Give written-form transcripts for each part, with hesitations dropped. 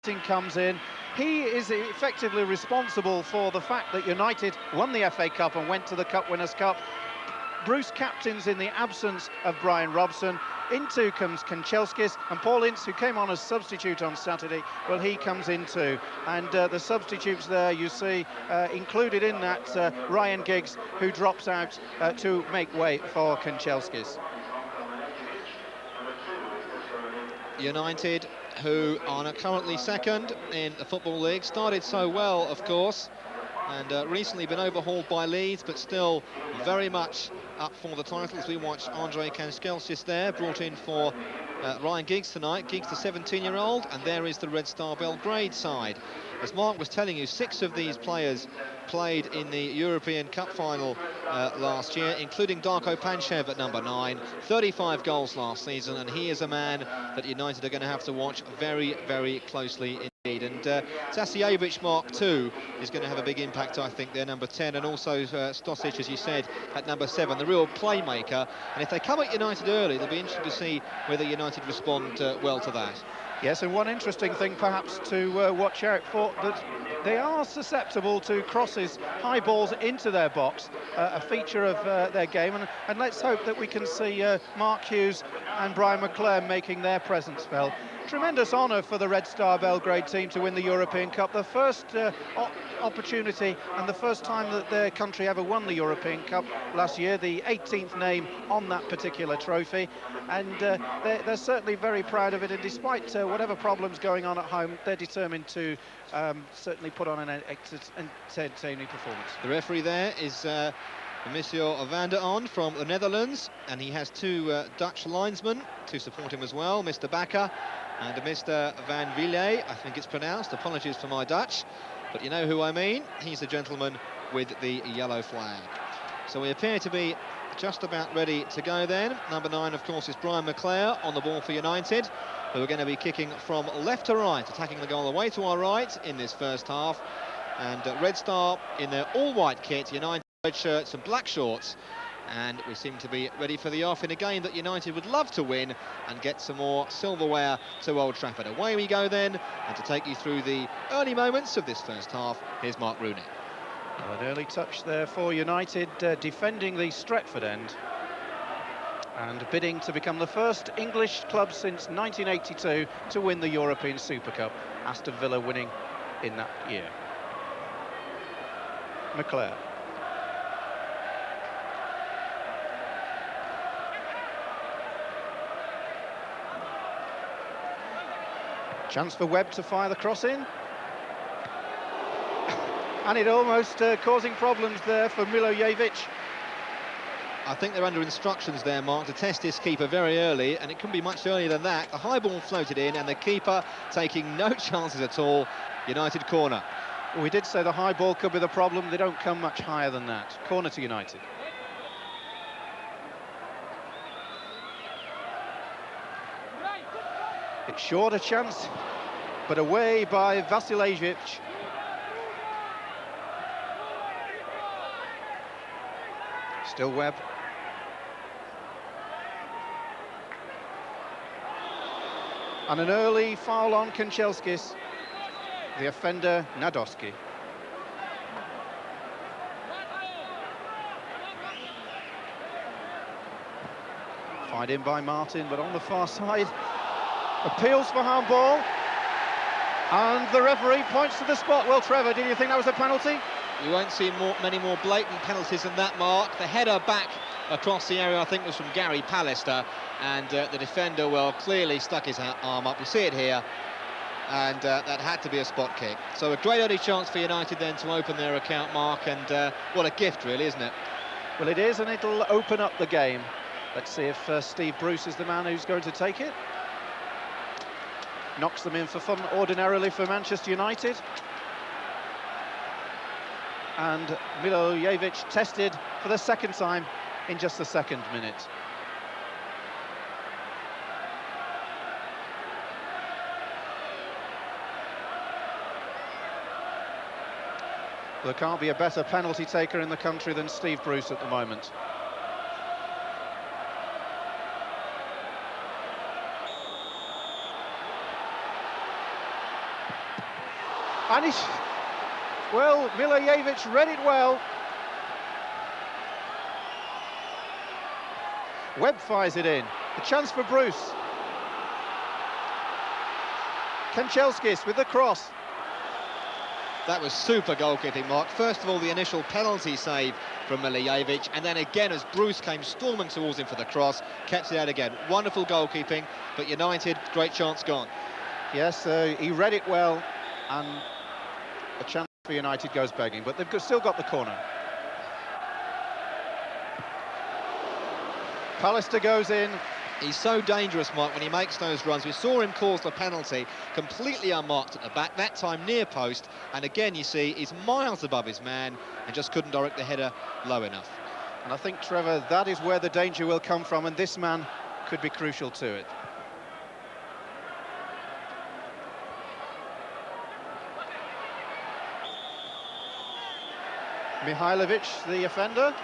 comes in. He is effectively responsible for the fact that United won the FA Cup and went to the Cup Winners' Cup. Bruce captains in the absence of Brian Robson. Into comes Kanchelskis, and Paul Ince, who came on as substitute on Saturday, well, he comes in too. And the substitutes there, you see, included in that Ryan Giggs, who drops out to make way for Kanchelskis. United, who are currently second in the Football League, started so well, of course, and recently been overhauled by Leeds, but still very much up for the titles. We watch Andre Kanchelskis there, brought in for Ryan Giggs tonight. Giggs, the 17-year-old, and there is the Red Star Belgrade side. As Mark was telling you, 6 of these players played in the European Cup final last year, including Darko Panchev at number 9, 35 goals last season, and he is a man that United are going to have to watch very, very closely indeed. And Sasijevic, Mark, too, is going to have a big impact, I think, there, number 10, and also Stosic, as you said, at number 7, the real playmaker. And if they come at United early, it'll be interesting to see whether United respond well to that. Yes, and one interesting thing perhaps to watch out for, that they are susceptible to crosses, high balls into their box, a feature of their game, and let's hope that we can see Mark Hughes and Brian McClair making their presence felt. Tremendous honour for the Red Star Belgrade team to win the European Cup, the first opportunity and the first time that their country ever won the European Cup last year, the 18th name on that particular trophy, and they're certainly very proud of it, and despite whatever problems going on at home, they're determined to certainly put on an entertaining performance. The referee there is Monsieur van der On from the Netherlands, and he has 2 Dutch linesmen to support him as well, Mr. Bakker and Mr. Van Wille, I think it's pronounced. Apologies for my Dutch, but you know who I mean. He's the gentleman with the yellow flag. So we appear to be just about ready to go then. Number 9, of course, is Brian McClair on the ball for United, who are going to be kicking from left to right, attacking the goal away to our right in this first half. And Red Star in their all-white kit, United red shirts and black shorts, and we seem to be ready for the off in a game that United would love to win and get some more silverware to Old Trafford. Away we go then, and to take you through the early moments of this first half, here's Mark Rooney. Well, an early touch there for United, defending the Stretford end and bidding to become the first English club since 1982 to win the European Super Cup. Aston Villa winning in that year. McClair. Chance for Webb to fire the cross in. And it almost causing problems there for Milojevic. I think they're under instructions there, Mark, to test this keeper very early, and it couldn't be much earlier than that. The high ball floated in, and the keeper taking no chances at all. United corner. Well, we did say the high ball could be the problem. They don't come much higher than that. Corner to United. It's short a chance, but away by Vasilevic. Still Webb. And an early foul on Kanchelskis, the offender Nadowski. Fired in by Martin, but on the far side. Appeals for handball, and the referee points to the spot. Well, Trevor, did you think that was a penalty? You won't see many more blatant penalties than that, Mark. The header back across the area, I think, was from Gary Pallister, and the defender, well, clearly stuck his arm up. You see it here, and that had to be a spot kick. So a great early chance for United then to open their account, Mark, and what a gift, really, isn't it? Well, it is, and it'll open up the game. Let's see if Steve Bruce is the man who's going to take it. Knocks them in for fun ordinarily for Manchester United. And Milojevic tested for the second time in just the second minute. There can't be a better penalty taker in the country than Steve Bruce at the moment. And he's... Well, Milijevic read it well. Webb fires it in. A chance for Bruce. Kanchelskis with the cross. That was super goalkeeping, Mark. First of all, the initial penalty save from Milijevic, and then again as Bruce came storming towards him for the cross, kept it out again. Wonderful goalkeeping, but United, great chance gone. Yes, he read it well, and a chance for United goes begging, but they've still got the corner. Pallister goes in. He's so dangerous, Mike, when he makes those runs. We saw him cause the penalty, completely unmarked at the back, that time near post, and again you see he's miles above his man and just couldn't direct the header low enough. And I think, Trevor, that is where the danger will come from, and this man could be crucial to it. Mihailovic, the offender.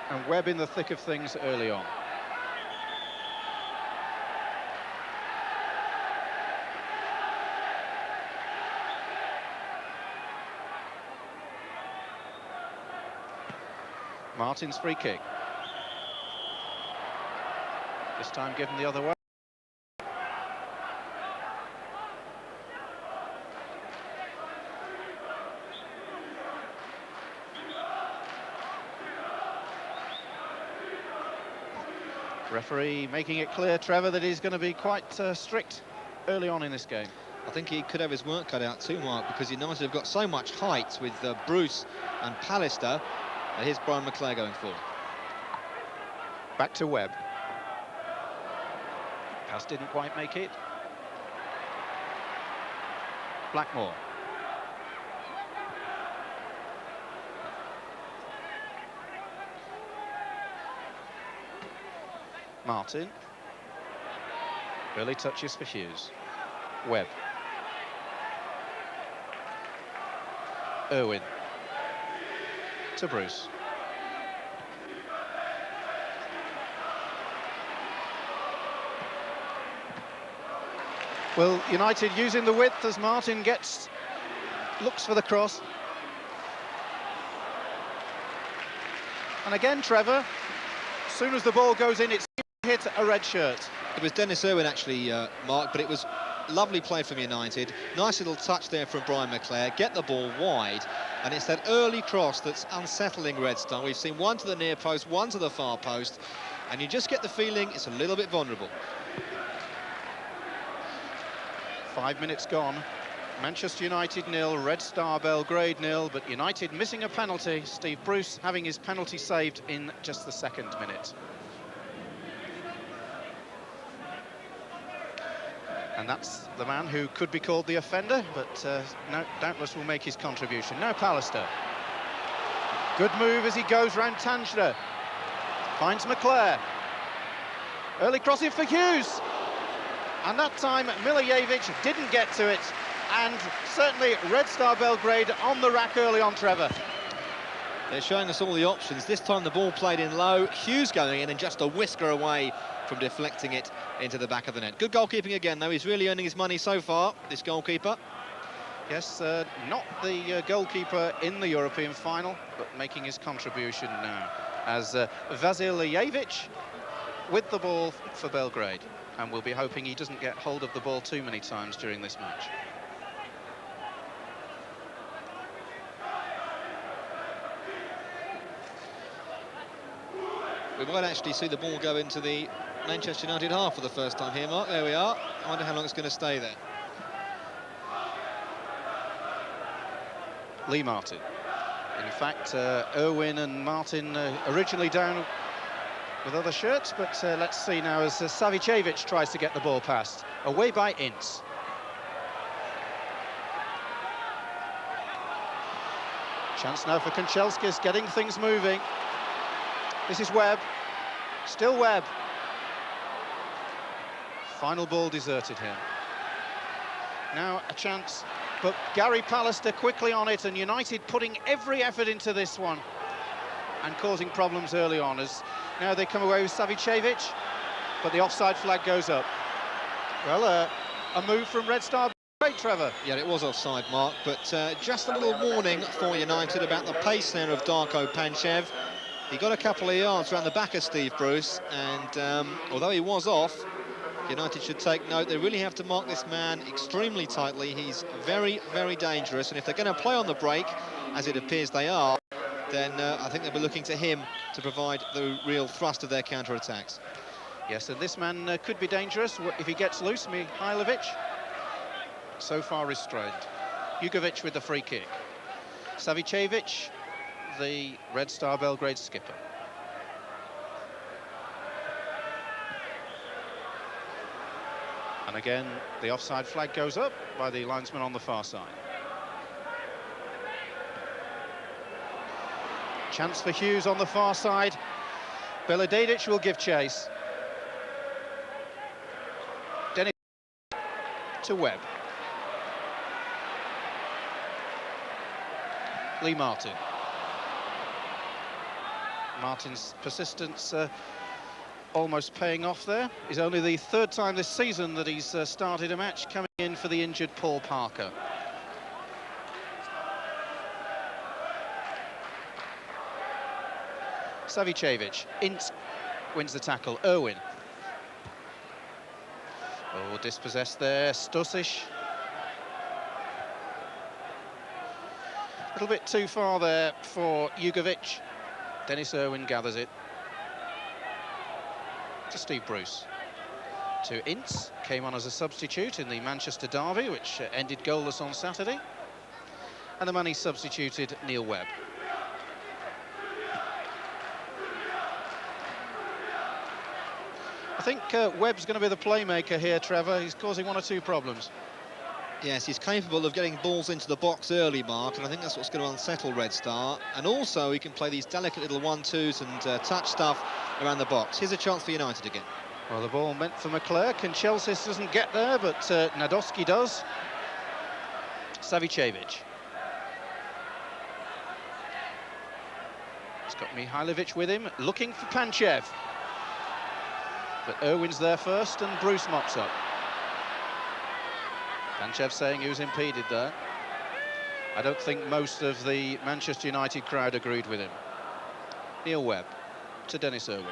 And Webb in the thick of things early on. Martin's free kick. This time given the other way. Referee making it clear, Trevor, that he's going to be quite strict early on in this game. I think he could have his work cut out too, Mark, because United have got so much height with Bruce and Pallister. Here's Brian McClair going forward. Back to Webb. Pass didn't quite make it. Blackmore. Martin. Early touches for Hughes. Webb. Irwin. To Bruce. Well, United using the width as Martin looks for the cross. And again, Trevor, as soon as the ball goes in, it's hit a red shirt. It was Dennis Irwin actually, Mark, but it was lovely play from United. Nice little touch there from Brian McClair. Get the ball wide, and it's that early cross that's unsettling Red Star. We've seen one to the near post, one to the far post, and you just get the feeling it's a little bit vulnerable. 5 minutes gone. Manchester United 0, Red Star Belgrade 0, but United missing a penalty. Steve Bruce having his penalty saved in just the second minute. And that's the man who could be called the offender, but no, doubtless will make his contribution. Now Pallister. Good move as he goes round Tanjda. Finds McClair. Early crossing for Hughes. And that time Milijevic didn't get to it. And certainly Red Star Belgrade on the rack early on, Trevor. They're showing us all the options. This time the ball played in low. Hughes going in and just a whisker away from deflecting it into the back of the net. Good goalkeeping again, though. He's really earning his money so far, this goalkeeper. Yes, not the goalkeeper in the European final, but making his contribution now as Vasiljevic with the ball for Belgrade. And we'll be hoping he doesn't get hold of the ball too many times during this match. We might actually see the ball go into the Manchester United half for the first time here, Mark. There we are. I wonder how long it's going to stay there. Lee Martin. In fact, Irwin and Martin originally down with other shirts, but let's see now as Savicevic tries to get the ball past. Away by Ince. Chance now for Kanchelskis, getting things moving. This is Webb. Still Webb. Final ball deserted him. Now a chance, but Gary Pallister quickly on it, and United putting every effort into this one and causing problems early on as now they come away with Savicevic. but the offside flag goes up. Well, a move from Red Star Belgrade, Trevor. Yeah, it was offside, Mark, but just a little warning for United about the pace there of Darko Panchev. He got a couple of yards around the back of Steve Bruce, and although he was off, United should take note. They really have to mark this man extremely tightly. He's very, very dangerous, and if they're going to play on the break, as it appears they are, then I think they'll be looking to him to provide the real thrust of their counter-attacks. Yes, and this man could be dangerous if he gets loose. Mihailovic, so far restrained. Jugovic with the free kick. Savicevic, the Red Star Belgrade skipper. And again, the offside flag goes up by the linesman on the far side. Chance for Hughes on the far side. Belgrade will give chase. Dennis to Webb. Lee Martin. Martin's persistence almost paying off there. It's only the third time this season that he's started a match, coming in for the injured Paul Parker. Savicevic, Ince wins the tackle, Irwin. Oh, dispossessed there, Stusic. A little bit too far there for Jugovic. Dennis Irwin gathers it. To Steve Bruce. To Ince, came on as a substitute in the Manchester derby, which ended goalless on Saturday. And the man he substituted, Neil Webb. I think Webb's going to be the playmaker here, Trevor. He's causing one or two problems. Yes, he's capable of getting balls into the box early, Mark, and I think that's what's going to unsettle Red Star. And also, he can play these delicate little 1-2s and touch stuff around the box. Here's a chance for United again. Well, the ball meant for McClair. Chelsea doesn't get there, but Nadolski does. Savicevic. He's got Mihailovic with him, looking for Panchev. But Irwin's there first, and Bruce mops up. Panchev saying he was impeded there. I don't think most of the Manchester United crowd agreed with him. Neil Webb to Dennis Irwin.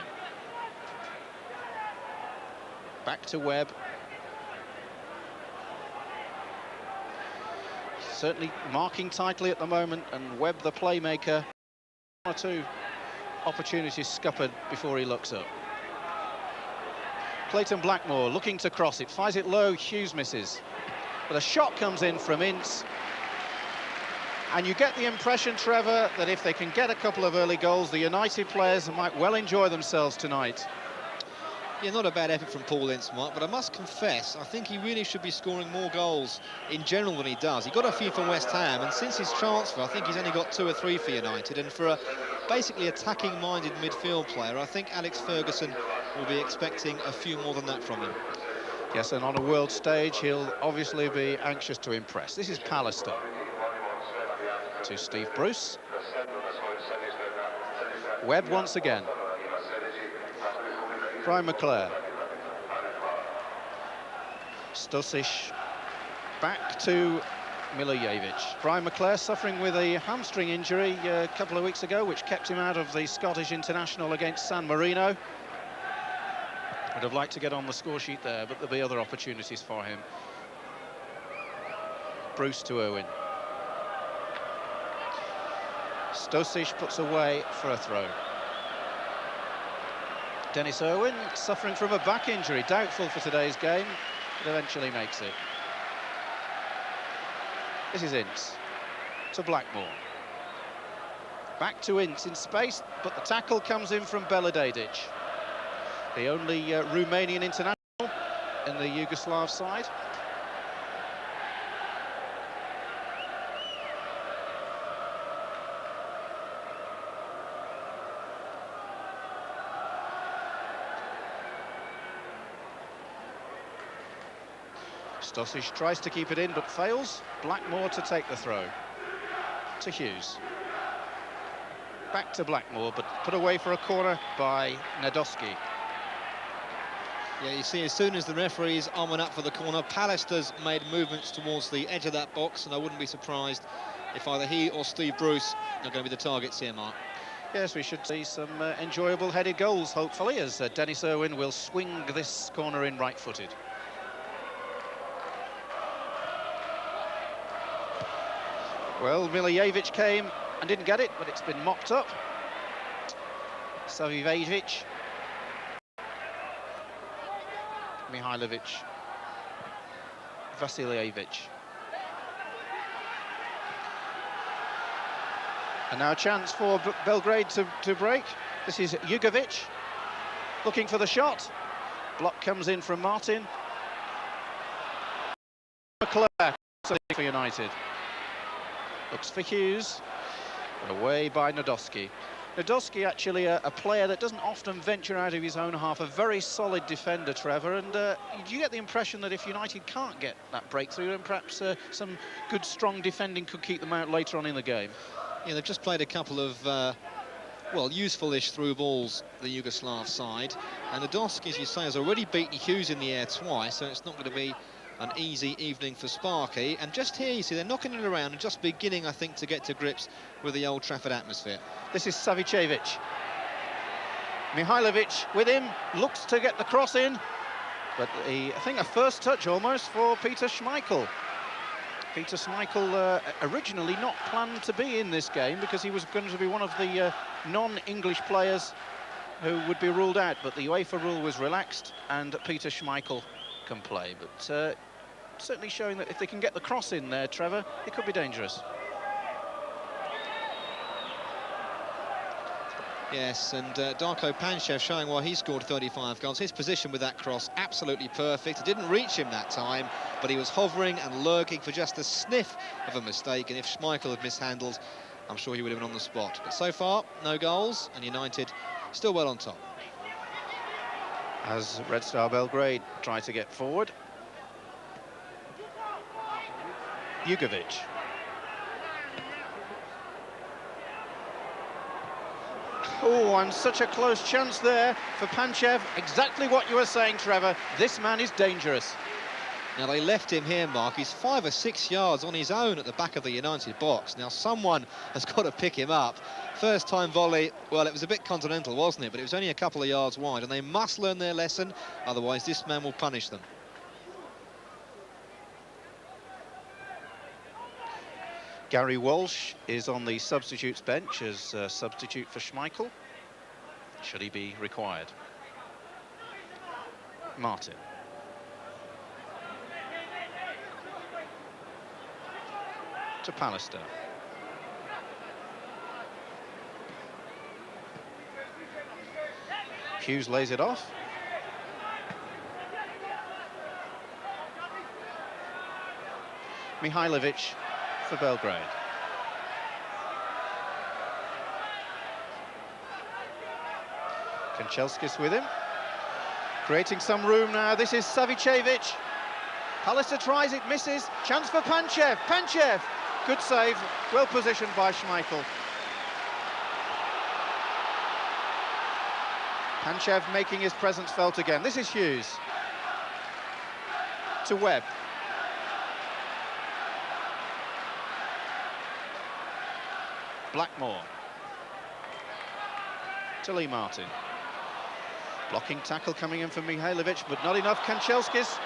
Back to Webb. Certainly marking tightly at the moment, and Webb the playmaker. One or two opportunities scuppered before he looks up. Clayton Blackmore looking to cross it, fires it low, Hughes misses. But a shot comes in from Ince. And you get the impression, Trevor, that if they can get a couple of early goals, the United players might well enjoy themselves tonight. Yeah, not a bad effort from Paul Ince, Mark, but I must confess, I think he really should be scoring more goals in general than he does. He got a few from West Ham, and since his transfer, I think he's only got 2 or 3 for United. And for a basically attacking-minded midfield player, I think Alex Ferguson will be expecting a few more than that from him. Yes, and on a world stage, he'll obviously be anxious to impress. This is Pallister. To Steve Bruce. Webb once again. Brian McClair. Stusic back to Milijevic. Brian McClair suffering with a hamstring injury a couple of weeks ago, which kept him out of the Scottish international against San Marino. Would have liked to get on the score sheet there, but there'll be other opportunities for him. Bruce to Irwin. Stusic puts away for a throw. Dennis Irwin suffering from a back injury, doubtful for today's game, but eventually makes it. This is Ince to Blackmore. Back to Ince in space, but the tackle comes in from Belgrade, the only Romanian international in the Yugoslav side. Stusic tries to keep it in, but fails. Blackmore to take the throw. To Hughes. Back to Blackmore, but put away for a corner by Nadolski. Yeah, you see, as soon as the referee's arming up for the corner, Pallister's made movements towards the edge of that box, and I wouldn't be surprised if either he or Steve Bruce are going to be the targets here, Mark. Yes, we should see some enjoyable headed goals, hopefully, as Dennis Irwin will swing this corner in right-footed. Well, Milijevic came and didn't get it, but it's been mopped up. Savijevic. Mihailovic. Vasiljevic. And now a chance for Belgrade to break. This is Jugovic looking for the shot. Block comes in from Martin. McClair for United. Looks for Hughes. And away by Nadolski. Nadolski actually a player that doesn't often venture out of his own half, a very solid defender, Trevor, and you get the impression that if United can't get that breakthrough, then perhaps some good strong defending could keep them out later on in the game. Yeah, they've just played a couple of well, useful-ish through balls, the Yugoslav side, and Nadolski, as you say, has already beaten Hughes in the air twice, so it's not going to be an easy evening for Sparky. And just here you see they're knocking it around and just beginning, I think, to get to grips with the Old Trafford atmosphere. This is Savicevic. Mihailovic with him, looks to get the cross in, but I think a first touch almost for Peter Schmeichel. Peter Schmeichel originally not planned to be in this game because he was going to be one of the non-English players who would be ruled out, but the UEFA rule was relaxed and Peter Schmeichel can play. But certainly showing that if they can get the cross in there, Trevor, it could be dangerous. Yes, and Darko Panchev showing why he scored 35 goals. His position with that cross, absolutely perfect. It didn't reach him that time, but he was hovering and lurking for just a sniff of a mistake, and if Schmeichel had mishandled, I'm sure he would have been on the spot. But so far, no goals, and United still well on top. As Red Star Belgrade try to get forward. Jugovic. Oh, and such a close chance there for Panchev. Exactly what you were saying, Trevor. This man is dangerous. Now, they left him here, Mark. He's 5 or 6 yards on his own at the back of the United box. Now, someone has got to pick him up. First time volley, well, it was a bit continental, wasn't it? But it was only a couple of yards wide, and they must learn their lesson, otherwise this man will punish them. Gary Walsh is on the substitutes bench as a substitute for Schmeichel, should he be required. Martin. To Pallister. Hughes lays it off. Mihailovic for Belgrade. Kanchelskis with him. Creating some room now. This is Savicevic. Pallister tries it, misses. Chance for Panchev. Panchev! Good save. Well positioned by Schmeichel. Panchev making his presence felt again. This is Hughes. To Webb. Blackmore. To Lee Martin. Blocking tackle coming in from Mihailovic, but not enough. Kanchelskis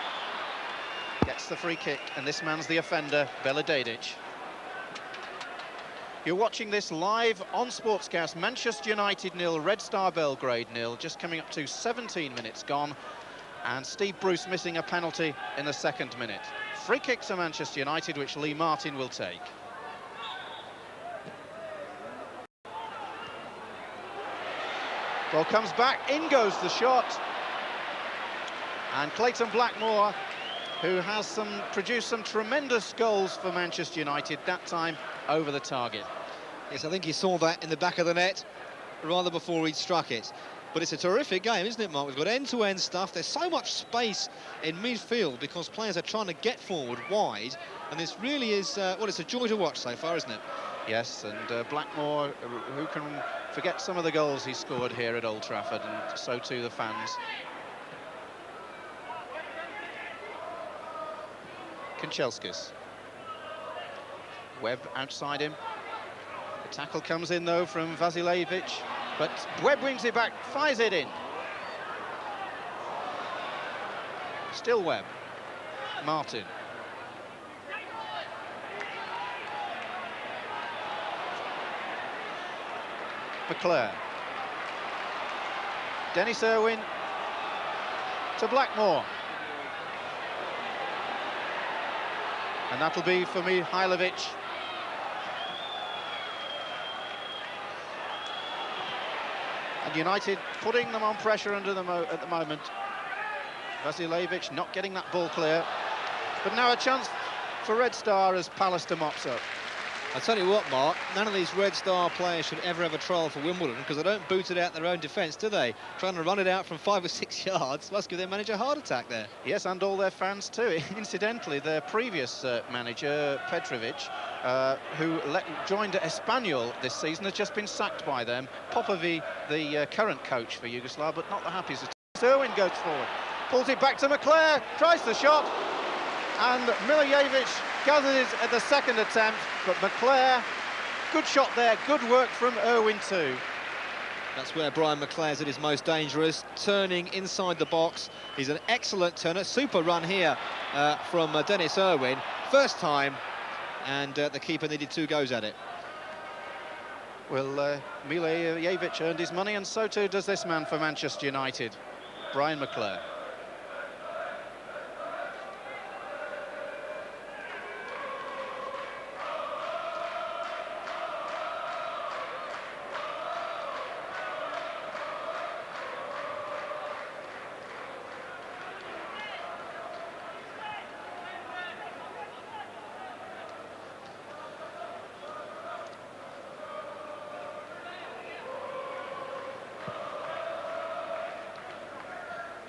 gets the free kick, and this man's the offender, Belgrade. You're watching this live on Sportscast. Manchester United 0, Red Star Belgrade 0, just coming up to 17 minutes gone, and Steve Bruce missing a penalty in the second minute. Free kick to Manchester United, which Lee Martin will take. Ball comes back, in goes the shot, and Clayton Blackmore, who has produced some tremendous goals for Manchester United, that time over the target. Yes, I think he saw that in the back of the net rather before he'd struck it. But it's a terrific game, isn't it, Mark? We've got end-to-end stuff. There's so much space in midfield because players are trying to get forward wide, and this really is, well, it's a joy to watch so far, isn't it? Yes, and Blackmore, who can forget some of the goals he scored here at Old Trafford, and so too the fans. Kanchelskis. Webb outside him. The tackle comes in though from Vasiljevic, but Webb wings it back, fires it in. Still Webb. Martin. McClair. Dennis Irwin to Blackmore. And that'll be for Mihailovic. And United putting them on pressure under at the moment. Vasiljevic not getting that ball clear. But now a chance for Red Star as Pallister mops up. I'll tell you what, Mark, none of these Red Star players should ever have a trial for Wimbledon, because they don't boot it out their own defence, do they? Trying to run it out from 5 or 6 yards must give their manager a heart attack there. Yes, and all their fans too. Incidentally, their previous manager, Petrovic, who joined Espanyol this season, has just been sacked by them. Popovic, the current coach for Yugoslavia, but not the happiest. Irwin goes forward, pulls it back to McClair, tries the shot, and Milijevic gathers it at the second attempt, but McClair, good shot there, good work from Irwin too. That's where Brian McClair's at his most dangerous, turning inside the box. He's an excellent turner, super run here from Dennis Irwin. First time, and the keeper needed 2 goes at it. Well, Milijevic earned his money, and so too does this man for Manchester United, Brian McClair.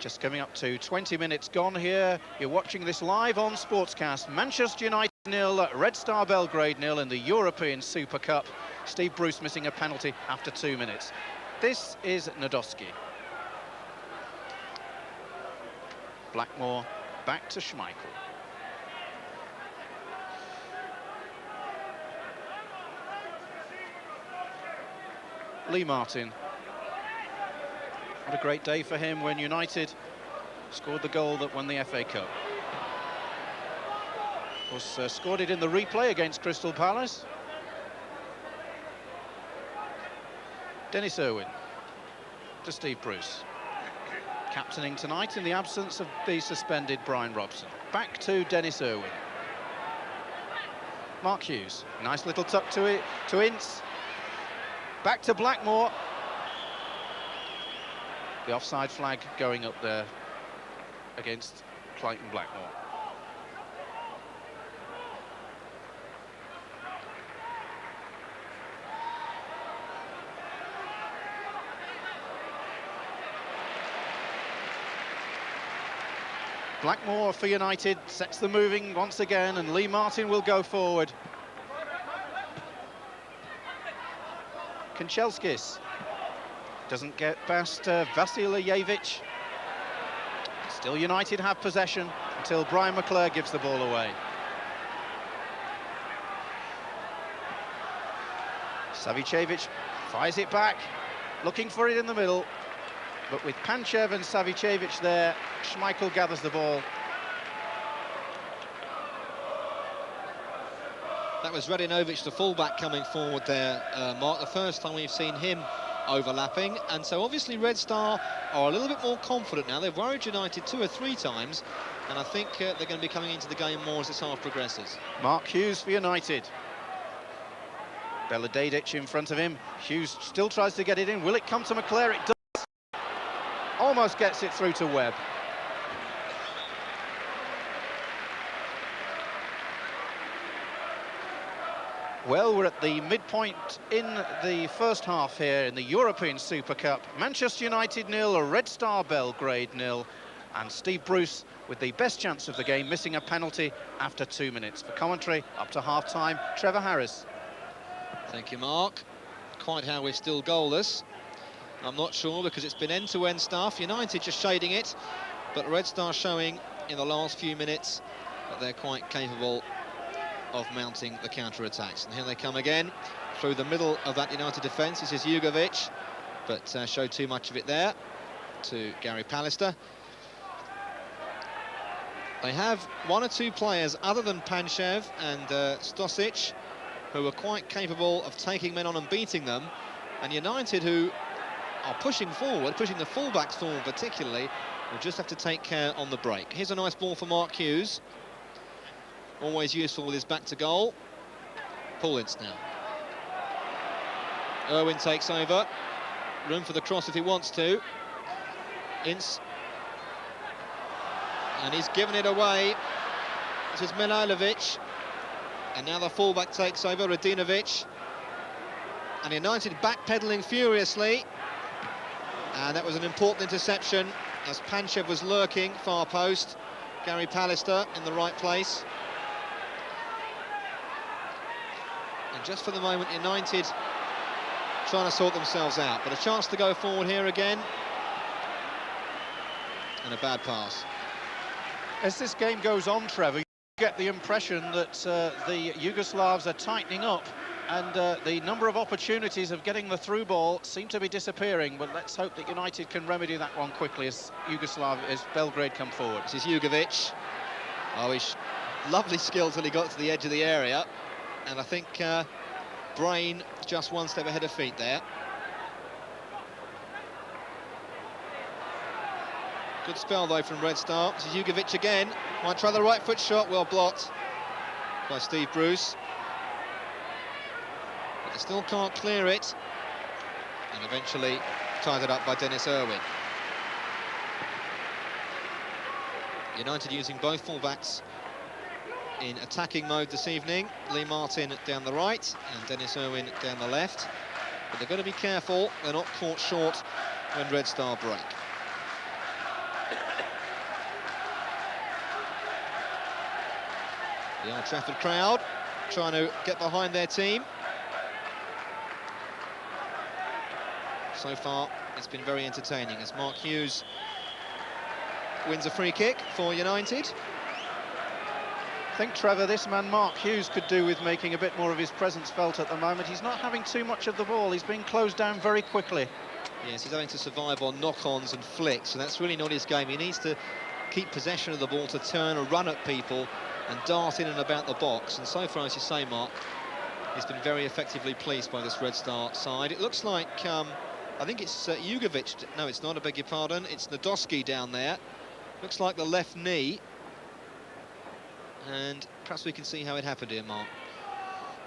Just coming up to 20 minutes gone here. You're watching this live on Sportscast. Manchester United 0, Red Star Belgrade 0 in the European Super Cup. Steve Bruce missing a penalty after 2 minutes. This is Nadowski. Blackmore back to Schmeichel. Lee Martin. What a great day for him when United scored the goal that won the FA Cup. Of course, scored it in the replay against Crystal Palace. Dennis Irwin to Steve Bruce. Captaining tonight in the absence of the suspended Brian Robson. Back to Dennis Irwin. Mark Hughes, nice little tuck to it, to Ince. Back to Blackmore. The offside flag going up there against Clayton Blackmore. Blackmore for United sets the moving once again, and Lee Martin will go forward. Kanchelskis doesn't get past Vasiljevic. Still United have possession until Brian McClair gives the ball away. Savicevic fires it back, looking for it in the middle. But with Panchev and Savicevic there, Schmeichel gathers the ball. That was Radinovic, the fullback, coming forward there, Mark. The first time we've seen him overlapping, and so obviously Red Star are a little bit more confident now. They've worried United 2 or 3 times, and I think they're going to be coming into the game more as this half progresses. Mark Hughes for United. Belgrade in front of him. Hughes still tries to get it in. Will it come to McClair? It does. Almost gets it through to Webb. Well, we're at the midpoint in the first half here in the European Super Cup. Manchester United 0, Red Star Belgrade 0, and Steve Bruce with the best chance of the game, missing a penalty after 2 minutes. For commentary, up to half-time, Trevor Harris. Thank you, Mark. Quite how we're still goalless, I'm not sure, because it's been end-to-end stuff. United just shading it, but Red Star showing in the last few minutes but they're quite capable of mounting the counter-attacks. And here they come again through the middle of that United defence. This is Jugovic, but showed too much of it there to Gary Pallister. They have one or two players other than Panchev and Stosic who are quite capable of taking men on and beating them, and United, who are pushing forward, pushing the fullbacks forward particularly, will just have to take care on the break. Here's a nice ball for Mark Hughes, always useful with his back to goal. Paul Ince now. Irwin takes over, room for the cross if he wants to. Ince, and he's given it away. This is Milanovic, and now the fullback takes over, Radinovic, and United backpedaling furiously, and that was an important interception as Panchev was lurking, far post. Gary Pallister in the right place, and just for the moment United trying to sort themselves out, but a chance to go forward here again, and a bad pass. As this game goes on, Trevor, you get the impression that the Yugoslavs are tightening up, and the number of opportunities of getting the through ball seem to be disappearing, but let's hope that United can remedy that one quickly as Belgrade come forward. This is Jugovic. Oh, he's lovely skill till he got to the edge of the area, and I think Brain just one step ahead of feet there. Good spell though from Red Star. This is Jugovic again. Might try the right foot shot, well blocked by Steve Bruce. But they still can't clear it. And eventually tied up by Dennis Irwin. United using both fullbacks in attacking mode this evening. Lee Martin down the right and Dennis Irwin down the left. But they've got to be careful they're not caught short when Red Star break. The Old Trafford crowd trying to get behind their team. So far, it's been very entertaining as Mark Hughes wins a free kick for United. I think, Trevor, this man Mark Hughes could do with making a bit more of his presence felt at the moment. He's not having too much of the ball. He's being closed down very quickly. Yes, he's having to survive on knock-ons and flicks, so that's really not his game. He needs to keep possession of the ball to turn or run at people and dart in and about the box, and so far, as you say, Mark, he's been very effectively policed by this Red Star side. It looks like, I think it's Jugovic, no, it's not, I beg your pardon, it's Nadolski down there. Looks like the left knee, and perhaps we can see how it happened here, Mark.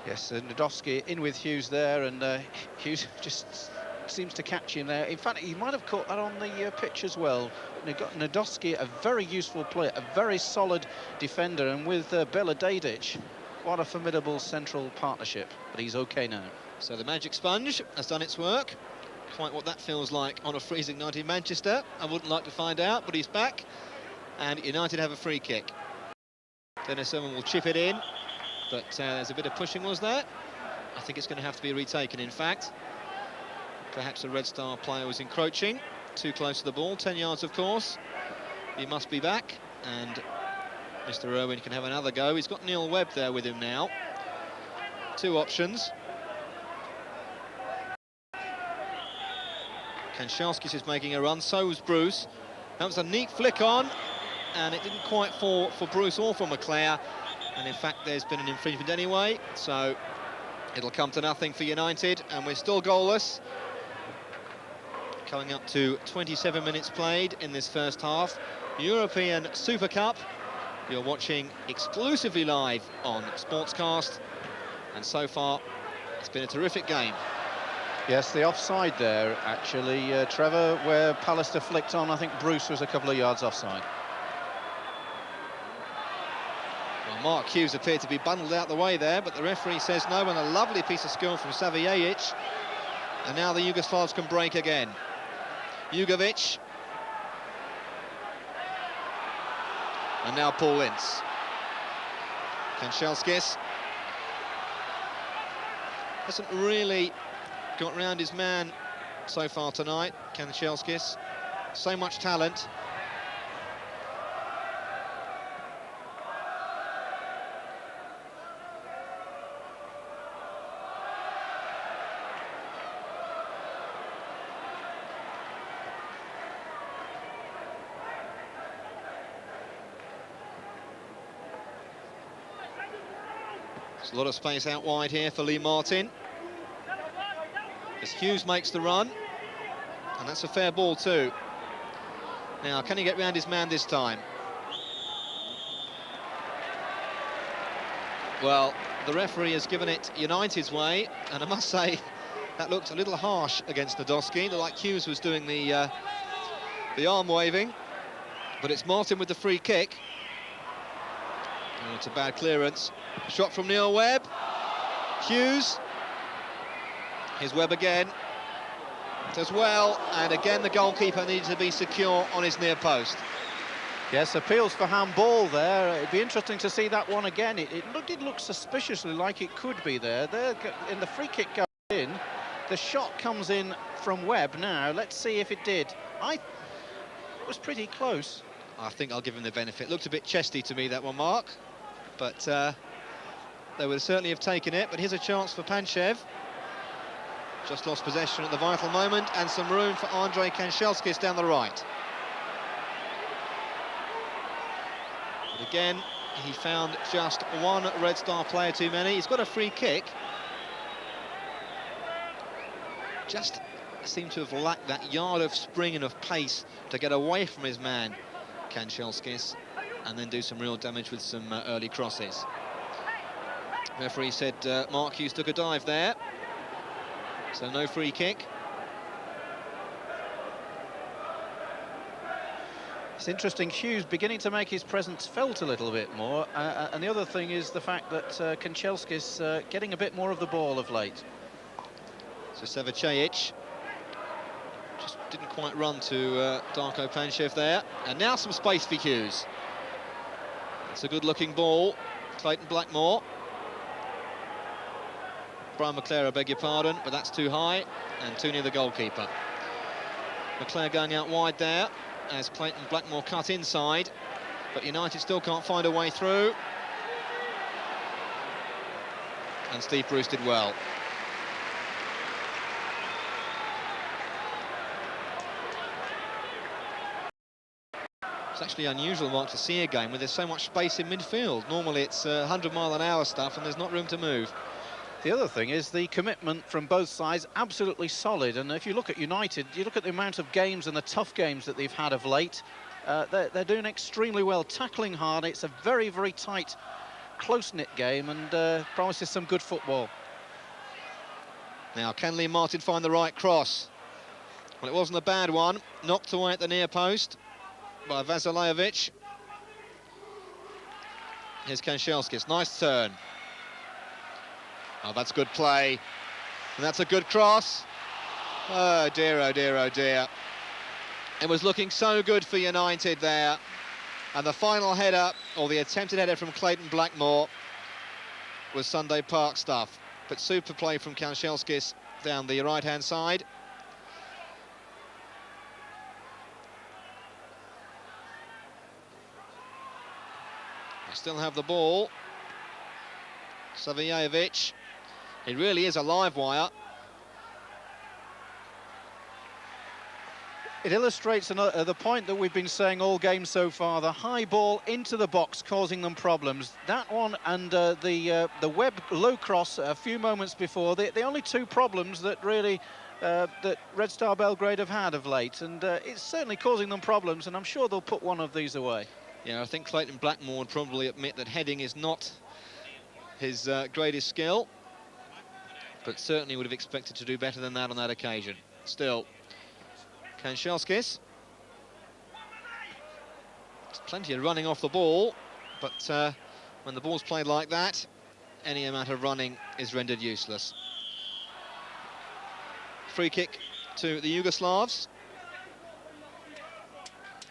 Yes, Nadolski in with Hughes there, and Hughes just seems to catch him there. In fact, he might have caught that on the pitch as well. Nadolski, a very useful player, a very solid defender, and with Bela Dedic, what a formidable central partnership. But he's okay now. So the magic sponge has done its work. Quite what that feels like on a freezing night in Manchester, I wouldn't like to find out, but he's back, and United have a free kick. Dennis Irwin will chip it in, but there's a bit of pushing, was there? I think it's going to have to be retaken, in fact. Perhaps a Red Star player was encroaching too close to the ball, 10 yards of course. He must be back, and Mr. Irwin can have another go. He's got Neil Webb there with him now. Two options. Kanchelskis is making a run, so was Bruce. That was a neat flick on, and it didn't quite fall for Bruce or for McClair, and in fact there's been an infringement anyway, so it'll come to nothing for United, and we're still goalless. Coming up to 27 minutes played in this first half. European Super Cup, you're watching exclusively live on Sportscast, and so far it's been a terrific game. Yes, the offside there, actually, Trevor, where Pallister flicked on. I think Bruce was a couple of yards offside. Well, Mark Hughes appeared to be bundled out the way there, but the referee says no, and a lovely piece of skill from Savijevic. And now the Yugoslavs can break again. Jugovic. And now Paul Ince. Kanchelskis hasn't really got round his man so far tonight, Kanchelskis. So much talent. There's a lot of space out wide here for Lee Martin. As Hughes makes the run, and that's a fair ball too. Now, can he get round his man this time? Well, the referee has given it United's way, and I must say that looked a little harsh against Nadolski. Looked like Hughes was doing the arm waving, but it's Martin with the free kick. Oh, it's a bad clearance. Shot from Neil Webb. Hughes. Here's Webb again. Does well, and again the goalkeeper needed to be secure on his near post. Yes, appeals for handball there. It'd be interesting to see that one again. It did look suspiciously like it could be there. In the free kick goes in. The shot comes in from Webb now. Let's see if it did. It was pretty close. I think I'll give him the benefit. Looked a bit chesty to me, that one, Mark. But they would certainly have taken it. But here's a chance for Panchev. Just lost possession at the vital moment, and some room for Andrei Kanchelskis down the right. But again, he found just one Red Star player too many. He's got a free kick. Just seemed to have lacked that yard of spring and of pace to get away from his man, Kanchelskis, and then do some real damage with some early crosses. Referee said Mark Hughes took a dive there. So no free kick. It's interesting, Hughes beginning to make his presence felt a little bit more, and the other thing is the fact that Kanchelskis getting a bit more of the ball of late. So Sevacevic just didn't quite run to Darko Panchev there, and now some space for Hughes. It's a good-looking ball. Clayton Blackmore. Brian McClair, I beg your pardon, but that's too high and too near the goalkeeper. McClair going out wide there as Clayton Blackmore cut inside, but United still can't find a way through. And Steve Bruce did well. It's actually unusual, Mark, to see a game where there's so much space in midfield. Normally it's 100-mile-an-hour stuff and there's not room to move. The other thing is the commitment from both sides, absolutely solid. And if you look at United, you look at the amount of games and the tough games that they've had of late, they're doing extremely well, tackling hard. It's a very, very tight, close-knit game, and promises some good football. Now, can Lee Martin find the right cross? Well, it wasn't a bad one. Knocked away at the near post by Vasiljevic. Here's Kanchelskis, nice turn. Oh, that's good play, and that's a good cross. Oh dear, oh dear, oh dear. It was looking so good for United there, and the final header, or the attempted header from Clayton Blackmore, was Sunday Park stuff. But super play from Kanchelskis down the right-hand side. They still have the ball. Sevacevic. It really is a live wire. It illustrates the point that we've been saying all game so far, the high ball into the box causing them problems. That one and the Webb low cross a few moments before, the only two problems that really that Red Star Belgrade have had of late, and it's certainly causing them problems, and I'm sure they'll put one of these away. Yeah, I think Clayton Blackmore would probably admit that heading is not his greatest skill, but certainly would have expected to do better than that on that occasion. Still, Kanchelskis. There's plenty of running off the ball, but when the ball's played like that, any amount of running is rendered useless. Free kick to the Yugoslavs.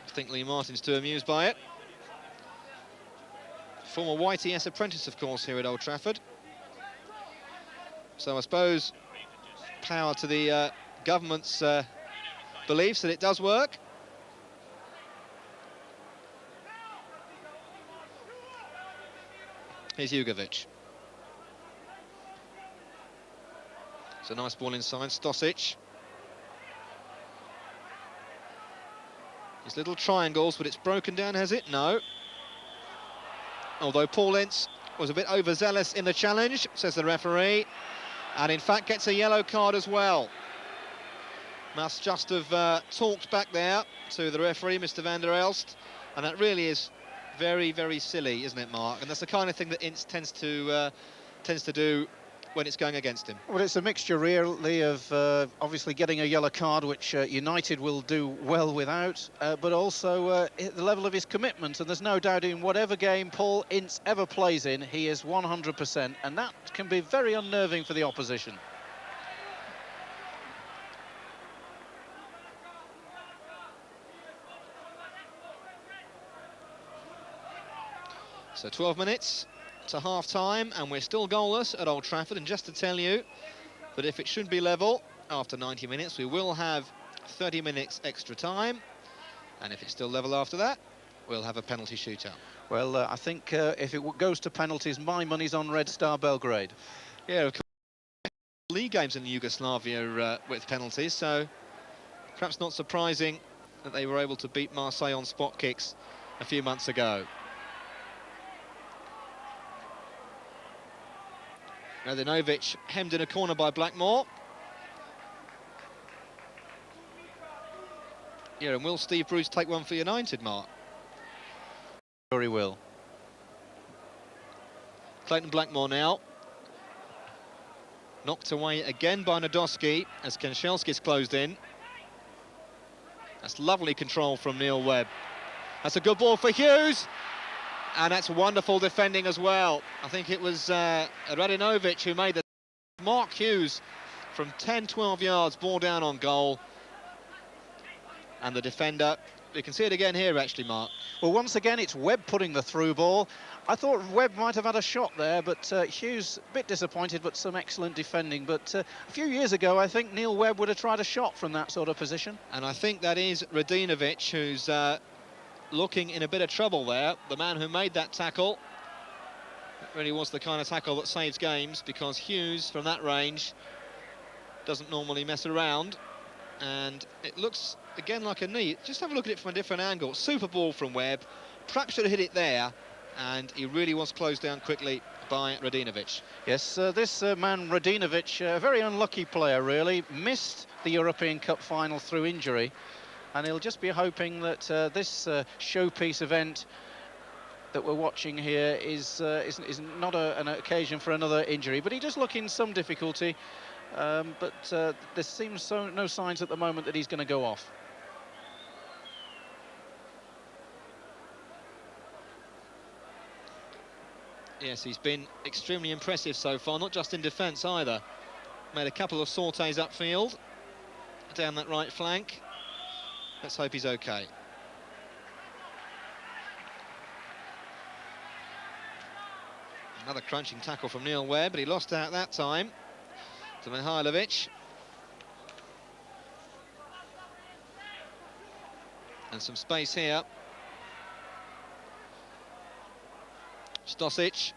I think Lee Martin's too amused by it. Former YTS apprentice, of course, here at Old Trafford. So I suppose power to the government's beliefs that it does work. Here's Jugovic. It's a nice ball inside, Stosic. These little triangles, but it's broken down, has it? No. Although Paul Ince was a bit overzealous in the challenge, says the referee, and in fact gets a yellow card as well. Must just have talked back there to the referee, Mr. van der Elst, and that really is very, very silly, isn't it, Mark? And that's the kind of thing that Ince tends to do when it's going against him. Well, it's a mixture really of obviously getting a yellow card, which United will do well without, but also the level of his commitment. And there's no doubt in whatever game Paul Ince ever plays in, he is 100%, and that can be very unnerving for the opposition. So 12 minutes to half-time, and we're still goalless at Old Trafford. And just to tell you that if it should be level after 90 minutes, we will have 30 minutes extra time. And if it's still level after that, we'll have a penalty shootout. Well, I think if it goes to penalties, my money's on Red Star Belgrade. Yeah, of course, league games in Yugoslavia with penalties, so perhaps not surprising that they were able to beat Marseille on spot kicks a few months ago. Radinovic hemmed in a corner by Blackmore. Yeah, and will Steve Bruce take one for United, Mark? Sure he will. Clayton Blackmore now. Knocked away again by Nadolski as Kanchelski's closed in. That's lovely control from Neil Webb. That's a good ball for Hughes. And that's wonderful defending as well. I think it was Radinovic who made the... Mark Hughes from 10-12 yards, ball down on goal. And the defender, you can see it again here actually, Mark. Well, once again, it's Webb putting the through ball. I thought Webb might have had a shot there, but Hughes, a bit disappointed, but some excellent defending. But a few years ago, I think Neil Webb would have tried a shot from that sort of position. And I think that is Radinovic who's... looking in a bit of trouble there. The man who made that tackle, it really was the kind of tackle that saves games, because Hughes from that range doesn't normally mess around, and it looks again like a knee. Just have a look at it from a different angle. Super ball from Webb, perhaps should have hit it there, and he really was closed down quickly by Radinovic. Yes, this man Radinovic, a very unlucky player really, missed the European Cup final through injury. And he'll just be hoping that this showpiece event that we're watching here is not an occasion for another injury. But he does look in some difficulty. But there seems no signs at the moment that he's going to go off. Yes, he's been extremely impressive so far, not just in defence either. Made a couple of sorties upfield, down that right flank. Let's hope he's okay. Another crunching tackle from Neil Webb, but he lost out that time to Mihailovic. And some space here. Stosic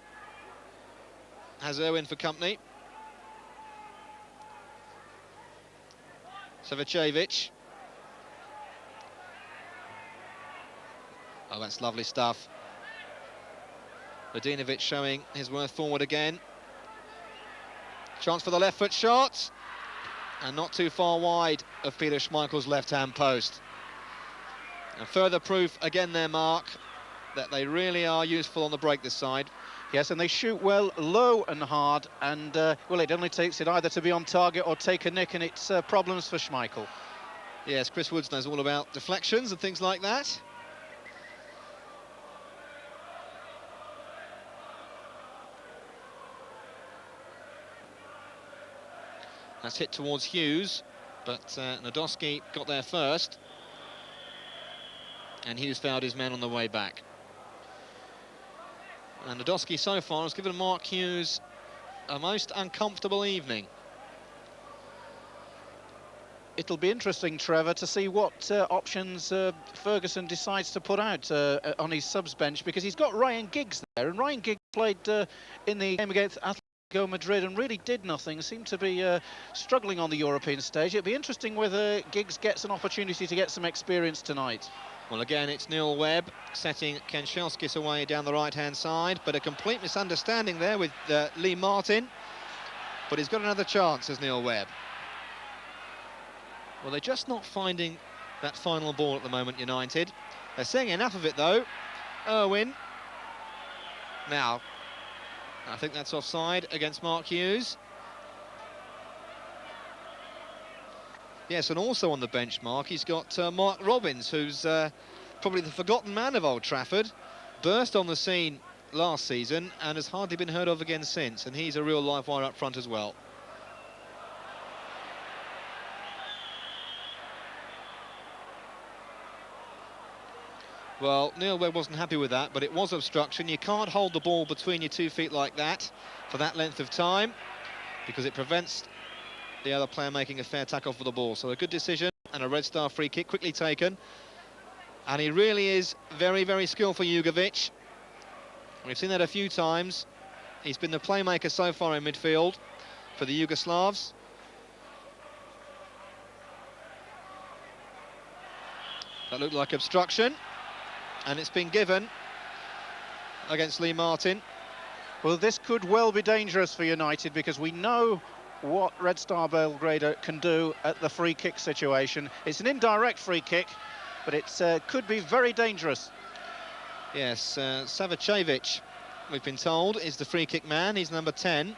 has Irwin for company. Savicevic. Oh, that's lovely stuff. Radinovic showing his worth forward again. Chance for the left foot shot. And not too far wide of Peter Schmeichel's left-hand post. And further proof again there, Mark, that they really are useful on the break this side. Yes, and they shoot well, low and hard, and well, it only takes it either to be on target or take a nick, and it's problems for Schmeichel. Yes, Chris Woods knows all about deflections and things like that. That's hit towards Hughes, but Nadolski got there first. And Hughes fouled his man on the way back. And Nadolski so far has given Mark Hughes a most uncomfortable evening. It'll be interesting, Trevor, to see what options Ferguson decides to put out on his subs bench, because he's got Ryan Giggs there, and Ryan Giggs played in the game against Atletico Madrid and really did nothing, seemed to be struggling on the European stage. It'll be interesting whether Giggs gets an opportunity to get some experience tonight. Well, again, it's Neil Webb setting Kanchelskis away down the right-hand side, but a complete misunderstanding there with Lee Martin. But he's got another chance, as Neil Webb. Well, they're just not finding that final ball at the moment, United. They're seeing enough of it, though. Irwin. Now, I think that's offside against Mark Hughes. Yes, and also on the bench, Mark, he's got Mark Robbins, who's probably the forgotten man of Old Trafford. Burst on the scene last season and has hardly been heard of again since, and he's a real live wire up front as well. Well, Neil Webb wasn't happy with that, but it was obstruction. You can't hold the ball between your 2 feet like that for that length of time, because it prevents the other player making a fair tackle for the ball. So a good decision, and a Red Star free kick quickly taken. And he really is very, very skillful, Jugovic. We've seen that a few times. He's been the playmaker so far in midfield for the Yugoslavs. That looked like obstruction, and it's been given against Lee Martin. Well, this could well be dangerous for United, because we know what Red Star Belgrade can do at the free kick situation. It's an indirect free kick, but it could be very dangerous. Yes, Savicevic, we've been told, is the free kick man. He's number 10.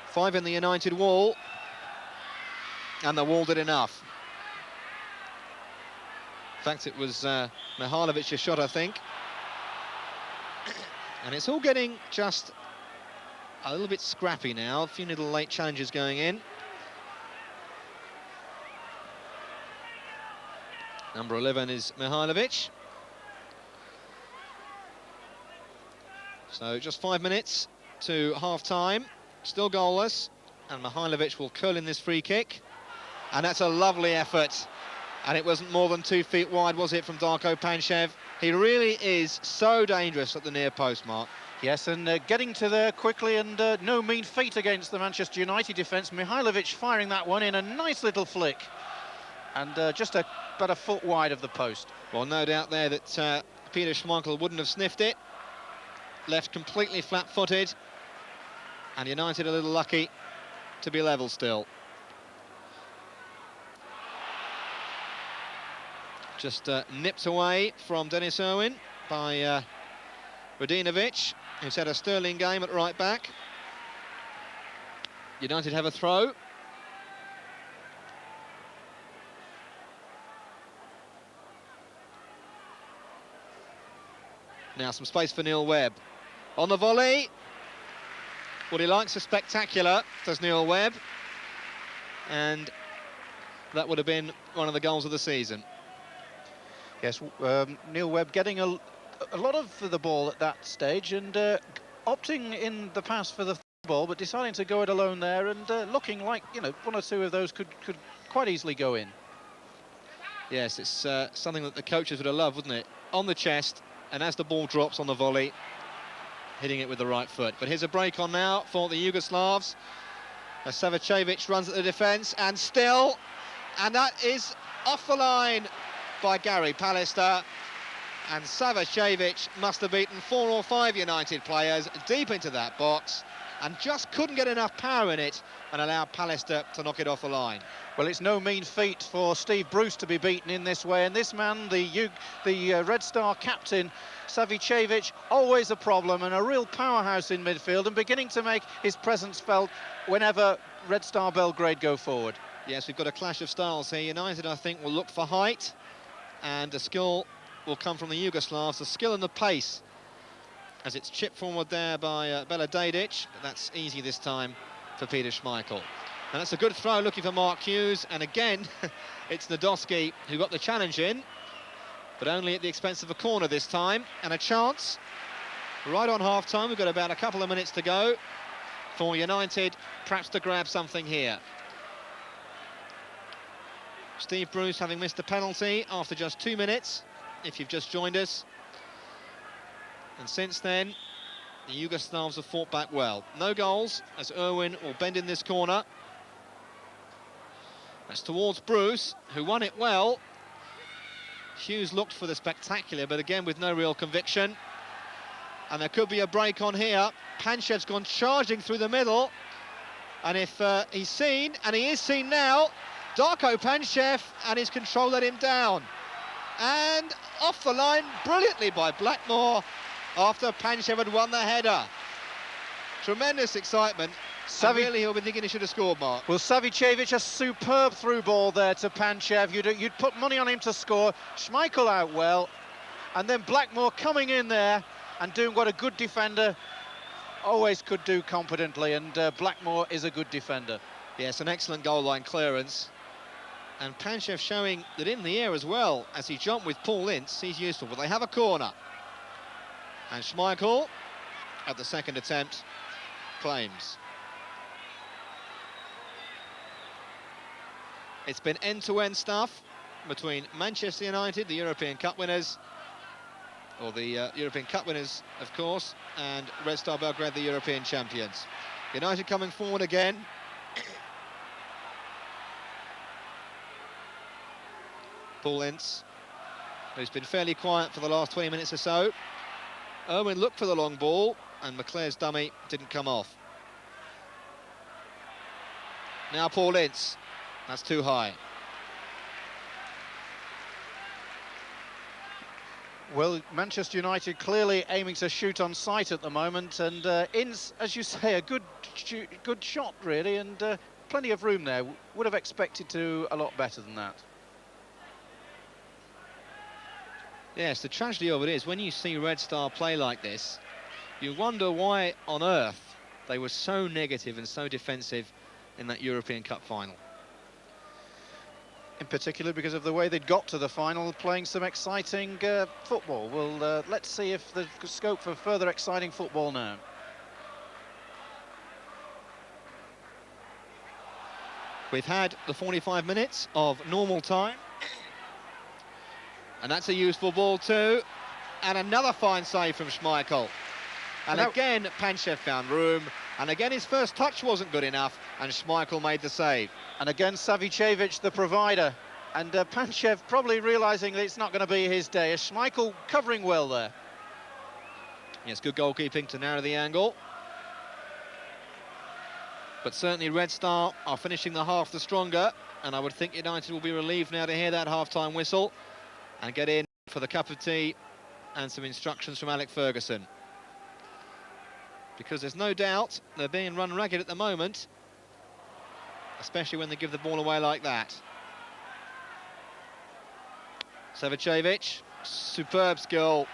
Five in the United wall, and the wall did enough. In fact, it was Mihailovic's shot, I think. And it's all getting just a little bit scrappy now. A few little late challenges going in. Number 11 is Mihailovic. So just 5 minutes to half-time. Still goalless. And Mihailovic will curl in this free kick. And that's a lovely effort. And it wasn't more than 2 feet wide, was it, from Darko Panchev? He really is so dangerous at the near post, Mark. Yes, and getting to there quickly, and no mean feat against the Manchester United defence. Mihailovic firing that one in a nice little flick. And just about a foot wide of the post. Well, no doubt there that Peter Schmeichel wouldn't have sniffed it. Left completely flat-footed. And United a little lucky to be level still. Just nipped away from Dennis Irwin by Radinovic, who's had a sterling game at right back. United have a throw. Now some space for Neil Webb. On the volley. Well, he likes the spectacular, does Neil Webb. And that would have been one of the goals of the season. Yes, Neil Webb getting a lot of the ball at that stage, and opting in the pass for the ball, but deciding to go it alone there, and looking like, you know, one or two of those could quite easily go in. Yes, it's something that the coaches would have loved, wouldn't it? On the chest, and as the ball drops on the volley, hitting it with the right foot. But here's a break on now for the Yugoslavs. As Savicevic runs at the defence, and still, and that is off the line by Gary Pallister, and Savicevic must have beaten 4 or 5 United players deep into that box and just couldn't get enough power in it and allow Pallister to knock it off the line. Well, it's no mean feat for Steve Bruce to be beaten in this way, and this man, the Red Star captain, Savicevic, always a problem and a real powerhouse in midfield, and beginning to make his presence felt whenever Red Star Belgrade go forward. Yes, we've got a clash of styles here. United, I think, will look for height, and the skill will come from the Yugoslavs, the skill and the pace, as it's chipped forward there by Belgrade, but that's easy this time for Peter Schmeichel. And that's a good throw, looking for Mark Hughes, and again, it's Nadolski who got the challenge in, but only at the expense of a corner this time, and a chance right on half-time. We've got about a couple of minutes to go for United, perhaps to grab something here. Steve Bruce having missed a penalty after just 2 minutes, if you've just joined us. And since then, The Yugoslavs have fought back well. No goals as Irwin will bend in this corner. That's towards Bruce, who won it well. Hughes looked for the spectacular, but again with no real conviction. And there could be a break on here. Panchev's gone charging through the middle. And if he's seen, and he is seen now, Darko Panchev and his control let him down. And off the line brilliantly by Blackmore after Panchev had won the header. Tremendous excitement. Really, he'll be thinking he should have scored, Mark. Well, Savicevic, a superb through ball there to Panchev. You'd put money on him to score. Schmeichel out well. And then Blackmore coming in there and doing what a good defender always could do competently. And Blackmore is a good defender. Yes, an excellent goal line clearance. And Panchev showing that in the air as well, as he jumped with Paul Ince, he's useful. But they have a corner. And Schmeichel, at the second attempt, claims. It's been end-to-end stuff between Manchester United, the European Cup winners, or the European Cup winners, of course, and Red Star Belgrade, the European champions. United coming forward again. Paul Ince, who's been fairly quiet for the last 20 minutes or so. Irwin looked for the long ball, and McClair's dummy didn't come off. Now Paul Ince. That's too high. Well, Manchester United clearly aiming to shoot on sight at the moment, and Ince, as you say, a good shot really, and plenty of room there. Would have expected to a lot better than that. Yes, the tragedy of it is when you see Red Star play like this, you wonder why on earth they were so negative and so defensive in that European Cup final. In particular because of the way they'd got to the final, playing some exciting football. Well, let's see if there's scope for further exciting football now. We've had the 45 minutes of normal time. And that's a useful ball too. And another fine save from Schmeichel. And again, Panchev found room. And again, his first touch wasn't good enough, and Schmeichel made the save. And again, Savicevic, the provider. And Panchev probably realising that it's not going to be his day. Schmeichel covering well there. Yes, good goalkeeping to narrow the angle. But certainly Red Star are finishing the half the stronger, and I would think United will be relieved now to hear that half-time whistle and get in for the cup of tea and some instructions from Alec Ferguson. Because there's no doubt they're being run ragged at the moment, especially when they give the ball away like that. Savicevic, superb skill.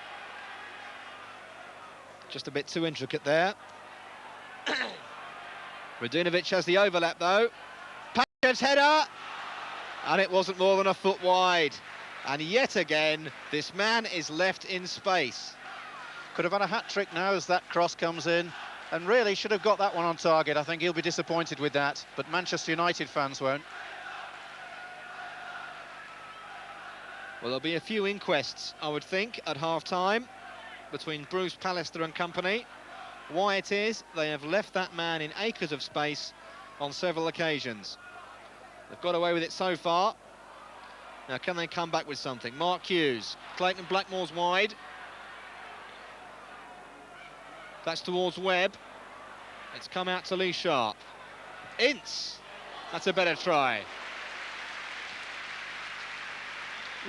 Just a bit too intricate there. Radinovic has the overlap though. Panchev's header, and it wasn't more than a foot wide. And yet again, this man is left in space. Could have had a hat-trick now as that cross comes in, and really should have got that one on target. I think he'll be disappointed with that, but Manchester United fans won't. Well, there'll be a few inquests, I would think, at half-time between Bruce Pallister and company. Why it is they have left that man in acres of space on several occasions. They've got away with it so far. Now, can they come back with something? Mark Hughes, Clayton Blackmore's wide. That's towards Webb. It's come out to Lee Sharp. Ince, that's a better try.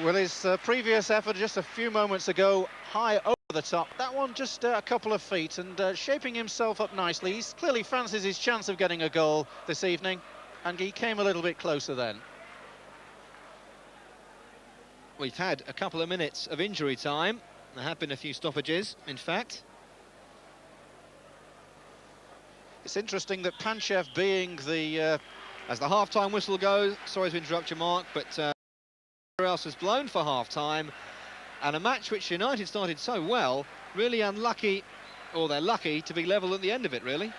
Well, his previous effort just a few moments ago, high over the top. That one just a couple of feet, and shaping himself up nicely. He clearly fancies his chance of getting a goal this evening, and he came a little bit closer then. We've had a couple of minutes of injury time. There have been a few stoppages, in fact. It's interesting that Panchev being the... As the half-time whistle goes, sorry to interrupt you, Mark, but everyone else has blown for half-time. And a match which United started so well, really unlucky, or they're lucky, to be level at the end of it, really.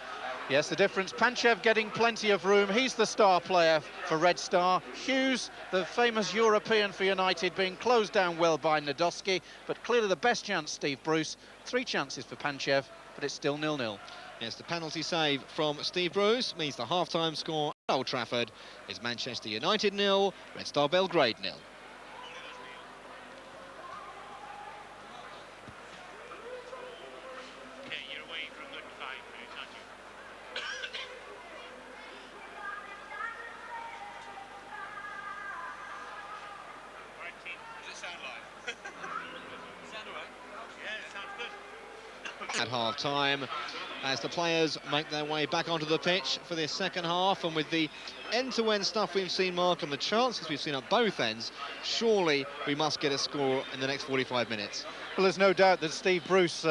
Yes, the difference, Panchev getting plenty of room. He's the star player for Red Star. Hughes, the famous European for United, being closed down well by Nadolski, but clearly the best chance, Steve Bruce. 3 chances for Panchev. but it's still 0-0. Yes, the penalty save from Steve Bruce means the half-time score at Old Trafford is Manchester United 0, Red Star Belgrade 0. At half-time, as the players make their way back onto the pitch for this second half, and with the end-to-end stuff we've seen, Mark, and the chances we've seen at both ends, surely we must get a score in the next 45 minutes. Well, there's no doubt that Steve Bruce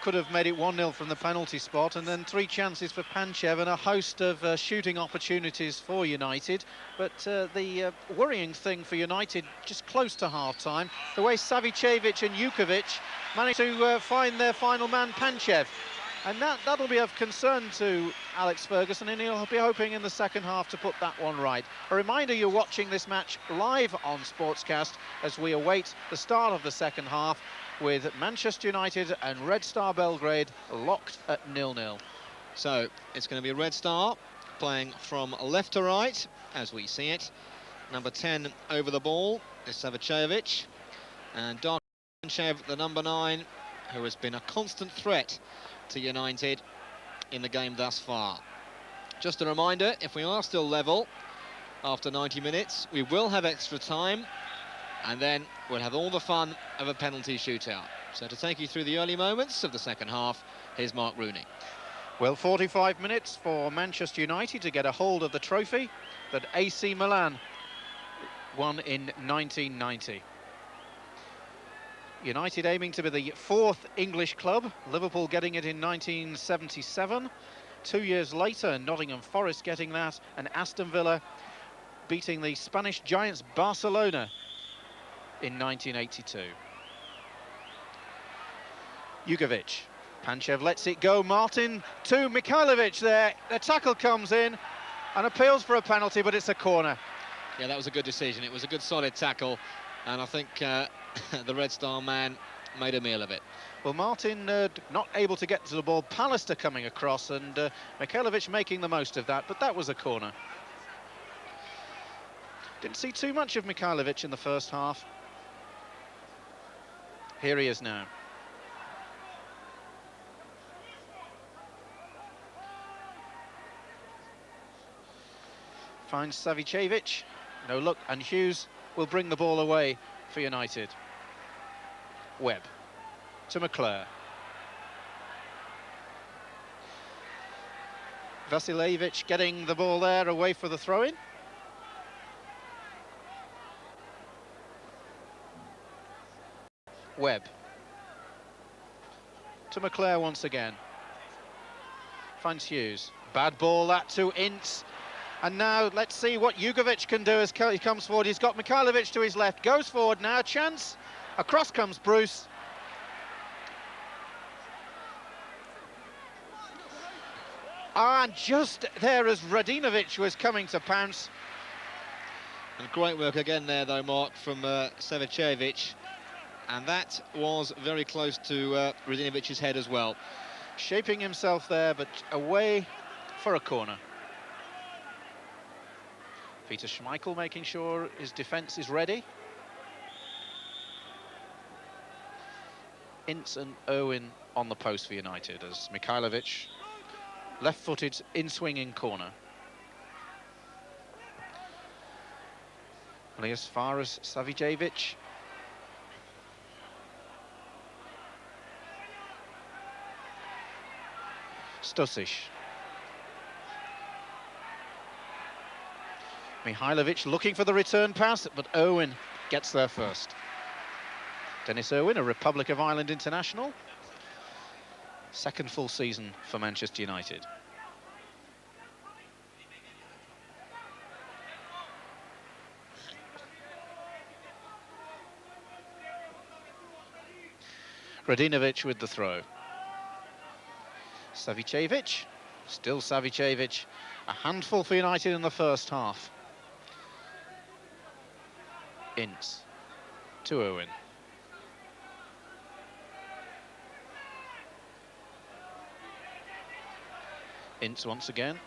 could have made it 1-0 from the penalty spot, and then 3 chances for Panchev and a host of shooting opportunities for United. But the worrying thing for United, just close to half-time, the way Savicevic and Jukovic managed to find their final man, Panchev. And that'll be of concern to Alex Ferguson, and he'll be hoping in the second half to put that one right. A reminder, you're watching this match live on Sportscast as we await the start of the second half, with Manchester United and Red Star Belgrade locked at 0-0. So it's going to be Red Star playing from left to right, as we see it. Number 10 over the ball is Savicevic, and Panchev, the number 9, who has been a constant threat to United in the game thus far. Just a reminder, if we are still level after 90 minutes, we will have extra time, and then we'll have all the fun of a penalty shootout. So to take you through the early moments of the second half, here's Mark Rooney. Well, 45 minutes for Manchester United to get a hold of the trophy that AC Milan won in 1990. United aiming to be the 4th English club, Liverpool getting it in 1977. 2 years later, Nottingham Forest getting that, and Aston Villa beating the Spanish giants Barcelona in 1982. Jukovic, Panchev lets it go, Martin to Mihajlovic there, the tackle comes in and appeals for a penalty, but it's a corner. Yeah, that was a good decision, it was a good solid tackle, and I think the Red Star man made a meal of it. Well, Martin not able to get to the ball, Pallister coming across, and Mihajlovic making the most of that, but that was a corner. Didn't see too much of Mihajlovic in the first half. Here he is now. Finds Savicevic, no look, and Hughes will bring the ball away for United. Webb to McClair. Vasiljevic getting the ball there, away for the throw-in. Webb to McClair once again. Finds Hughes. Bad ball that to Ince. And now let's see what Jukovic can do as he comes forward. He's got Mihajlovic to his left. Goes forward now. Chance. Across comes Bruce. And just there as Radinovic was coming to pounce. And great work again there, though, Mark, from Savicevic. And that was very close to Radinovic's head as well. Shaping himself there, but away for a corner. Peter Schmeichel making sure his defence is ready. Ince and Owen on the post for United as Mihajlovic, left-footed in-swinging corner. Only as far as Savicevic. Stosic. Mihajlovic looking for the return pass, but Owen gets there first. Dennis Irwin, a Republic of Ireland international. Second full season for Manchester United. Radinovic with the throw. Savicevic, still Savicevic. A handful for United in the first half. Ince to Owen. Ince once again.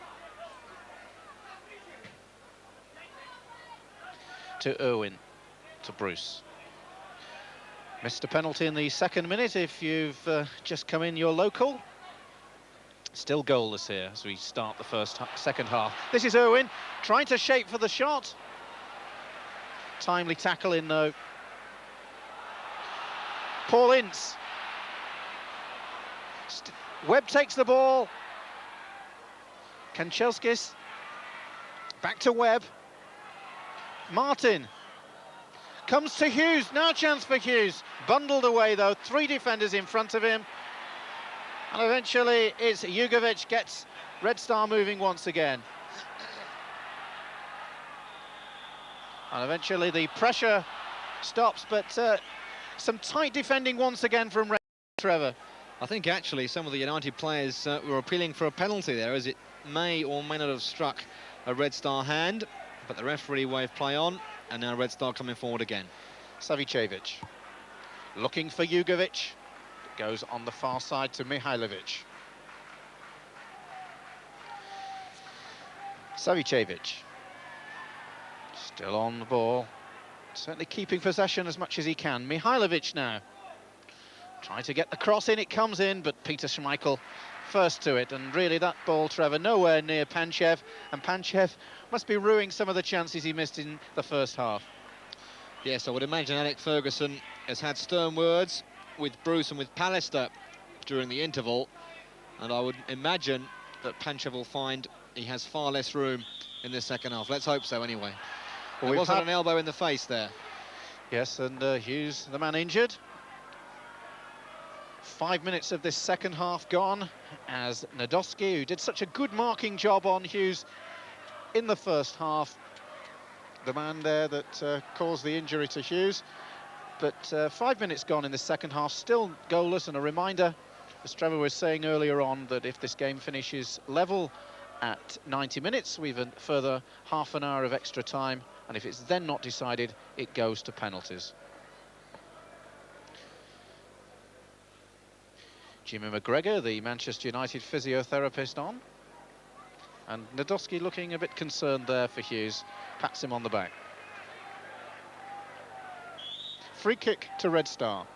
To Irwin. To Bruce. Missed a penalty in the second minute if you've just come in, you're local. Still goalless here as we start the second half. This is Irwin trying to shape for the shot. Timely tackle in though. Paul Ince. Webb takes the ball. Kanchelskis. Back to Webb. Martin. Comes to Hughes. Now chance for Hughes. Bundled away though. 3 defenders in front of him. And eventually it's Jugovic gets Red Star moving once again. And eventually the pressure stops, but some tight defending once again from Red Star, Trevor. I think actually some of the United players were appealing for a penalty there, as it may or may not have struck a Red Star hand, but the referee waved play on, and now Red Star coming forward again. Savicevic looking for Jugovic. Goes on the far side to Mihailovic. Savicevic still on the ball, certainly keeping possession as much as he can. Mihailovic now trying to get the cross in, it comes in, but Peter Schmeichel first to it, and really that ball, Trevor, nowhere near Panchev, and Panchev must be ruining some of the chances he missed in the first half. Yes, I would imagine Alec Ferguson has had stern words with Bruce and with Pallister during the interval, and I would imagine that Panchev will find he has far less room in the second half. Let's hope so anyway. Well, there wasn't an elbow in the face there. Yes, and Hughes, the man injured. 5 minutes of this second half gone, as Nadolski, who did such a good marking job on Hughes in the first half, the man there that caused the injury to Hughes. But 5 minutes gone in the second half, still goalless, and a reminder, as Trevor was saying earlier on, that if this game finishes level at 90 minutes, we've a further half an hour of extra time, and if it's then not decided, it goes to penalties. Jimmy McGregor, the Manchester United physiotherapist, on. And Nadolski looking a bit concerned there for Hughes, pats him on the back. Free kick to Red Star.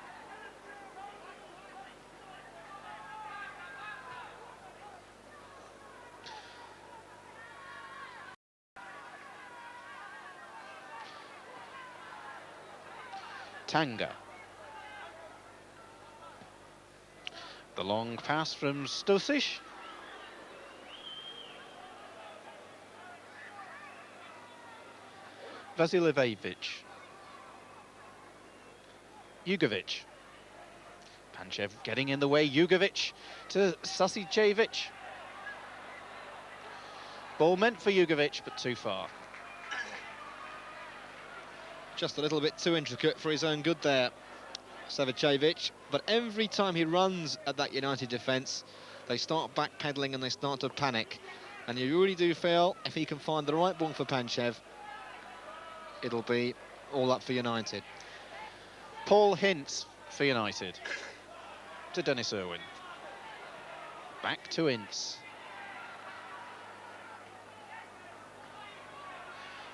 Tanga. The long pass from Stosic. Vasiljevic. Jugovic. Panchev getting in the way. Jugovic to Savicevic. Ball meant for Jugovic, but too far. Just a little bit too intricate for his own good there, Savicevic. But every time he runs at that United defence, they start backpedaling and they start to panic. And you really do feel if he can find the right ball for Panchev, it'll be all up for United. Paul Hintz for United. To Dennis Irwin. Back to Ince.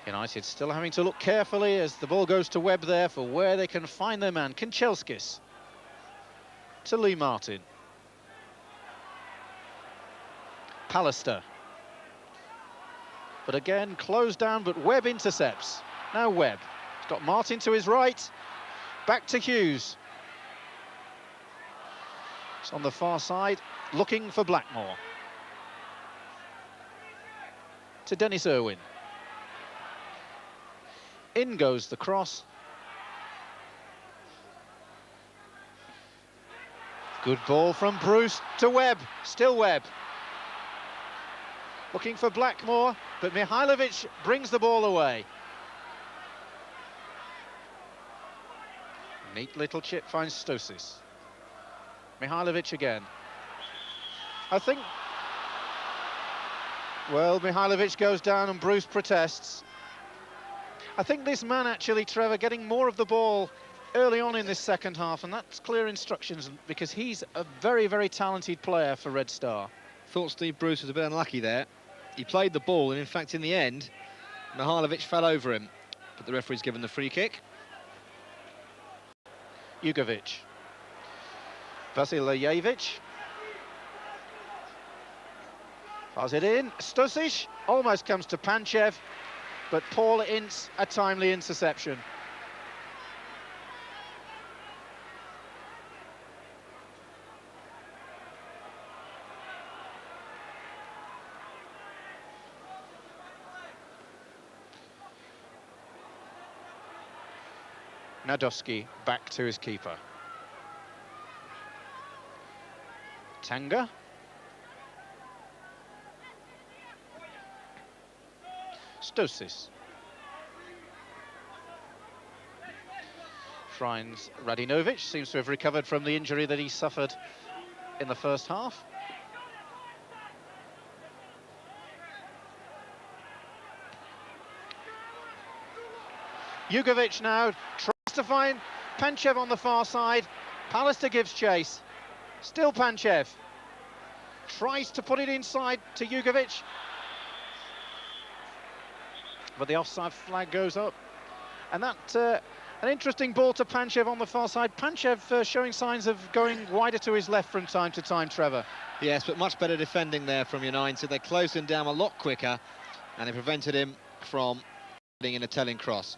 United still having to look carefully as the ball goes to Webb there for where they can find their man. Kanchelskis. To Lee Martin. Pallister. But again, closed down, but Webb intercepts. Now Webb. He's got Martin to his right. Back to Hughes. It's on the far side, looking for Blackmore. To Dennis Irwin. In goes the cross. Good ball from Bruce to Webb. Still Webb. Looking for Blackmore, but Mihailovic brings the ball away. Neat little chip finds Stosic. Mihailovic again. I think... Well, Mihailovic goes down and Bruce protests. I think this man actually, Trevor, getting more of the ball early on in this second half, and that's clear instructions because he's a very, very talented player for Red Star. Thought Steve Bruce was a bit unlucky there. He played the ball, and in fact, in the end, Mihajlovic fell over him. But the referee's given the free kick. Jugovic. Vasiljevic. Fires it in. Stusic almost comes to Panchev, but Paul Ince, a timely interception. Nadowski back to his keeper. Tanga. Stosis. Shrines Radinovic seems to have recovered from the injury that he suffered in the first half. Jugovic now tries to find Panchev on the far side. Pallister gives chase. Still Panchev. Tries to put it inside to Jugovic. But the offside flag goes up. And that, an interesting ball to Panchev on the far side. Panchev showing signs of going wider to his left from time to time, Trevor. Yes, but much better defending there from United. They closed him down a lot quicker, and they prevented him from getting in a telling cross.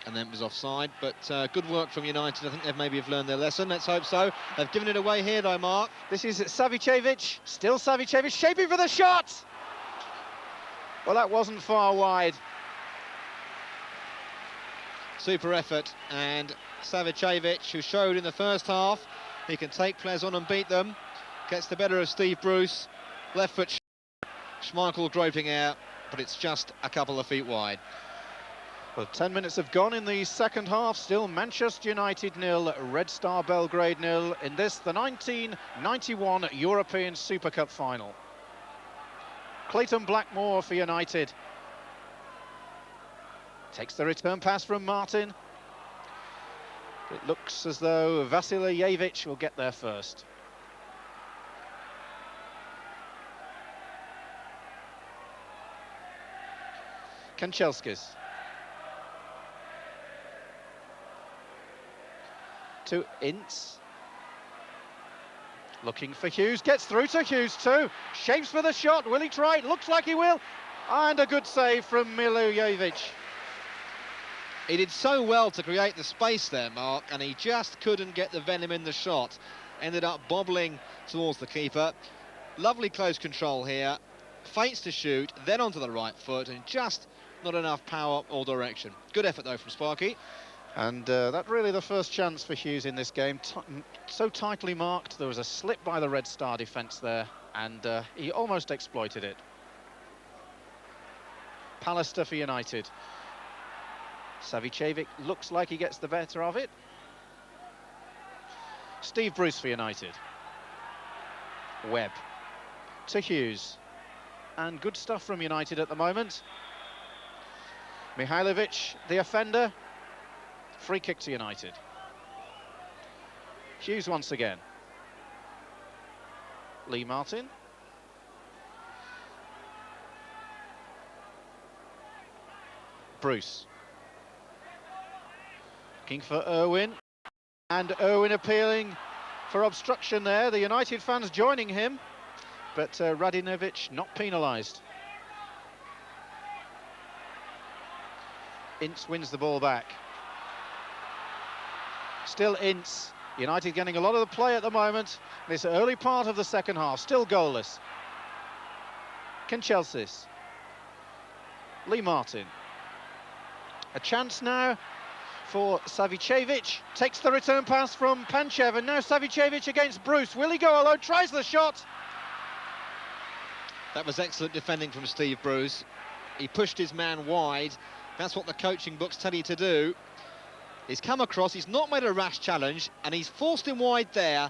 And then it was offside, but good work from United. I think they've maybe learned their lesson. Let's hope so. They've given it away here, though, Mark. This is Savicevic. Still Savicevic, shaping for the shot! Well, that wasn't far wide. Super effort, and Savicevic, who showed in the first half he can take players on and beat them, gets the better of Steve Bruce. Left foot, Schmeichel groping out, but it's just a couple of feet wide. Well, 10 minutes have gone in the second half. Still Manchester United 0, Red Star Belgrade 0 in this, the 1991 European Super Cup final. Clayton Blackmore for United. Takes the return pass from Martin. It looks as though Vasiljevic will get there first. Kanchelskis. To Ince. Looking for Hughes, gets through to Hughes too. Shapes for the shot, will he try it? Looks like he will. And a good save from Milojevic. He did so well to create the space there, Mark, and he just couldn't get the venom in the shot. Ended up bobbling towards the keeper. Lovely close control here. Feints to shoot, then onto the right foot, and just not enough power or direction. Good effort, though, from Sparky. And that really the first chance for Hughes in this game. So tightly marked, there was a slip by the Red Star defence there, and he almost exploited it. Pallister for United. Savicevic looks like he gets the better of it. Steve Bruce for United. Webb to Hughes. And good stuff from United at the moment. Mihajlovic, the offender. Free kick to United. Hughes once again. Lee Martin. Bruce. Looking for Irwin. And Irwin appealing for obstruction there. The United fans joining him. But Radinovic not penalised. Ince wins the ball back. Still Ince. United getting a lot of the play at the moment. This early part of the second half, still goalless. Kanchelskis. Lee Martin. A chance now for Savicevic. Takes the return pass from Panchev, and now Savicevic against Bruce. Will he go alone? Tries the shot. That was excellent defending from Steve Bruce. He pushed his man wide. That's what the coaching books tell you to do. He's come across, he's not made a rash challenge, and he's forced him wide there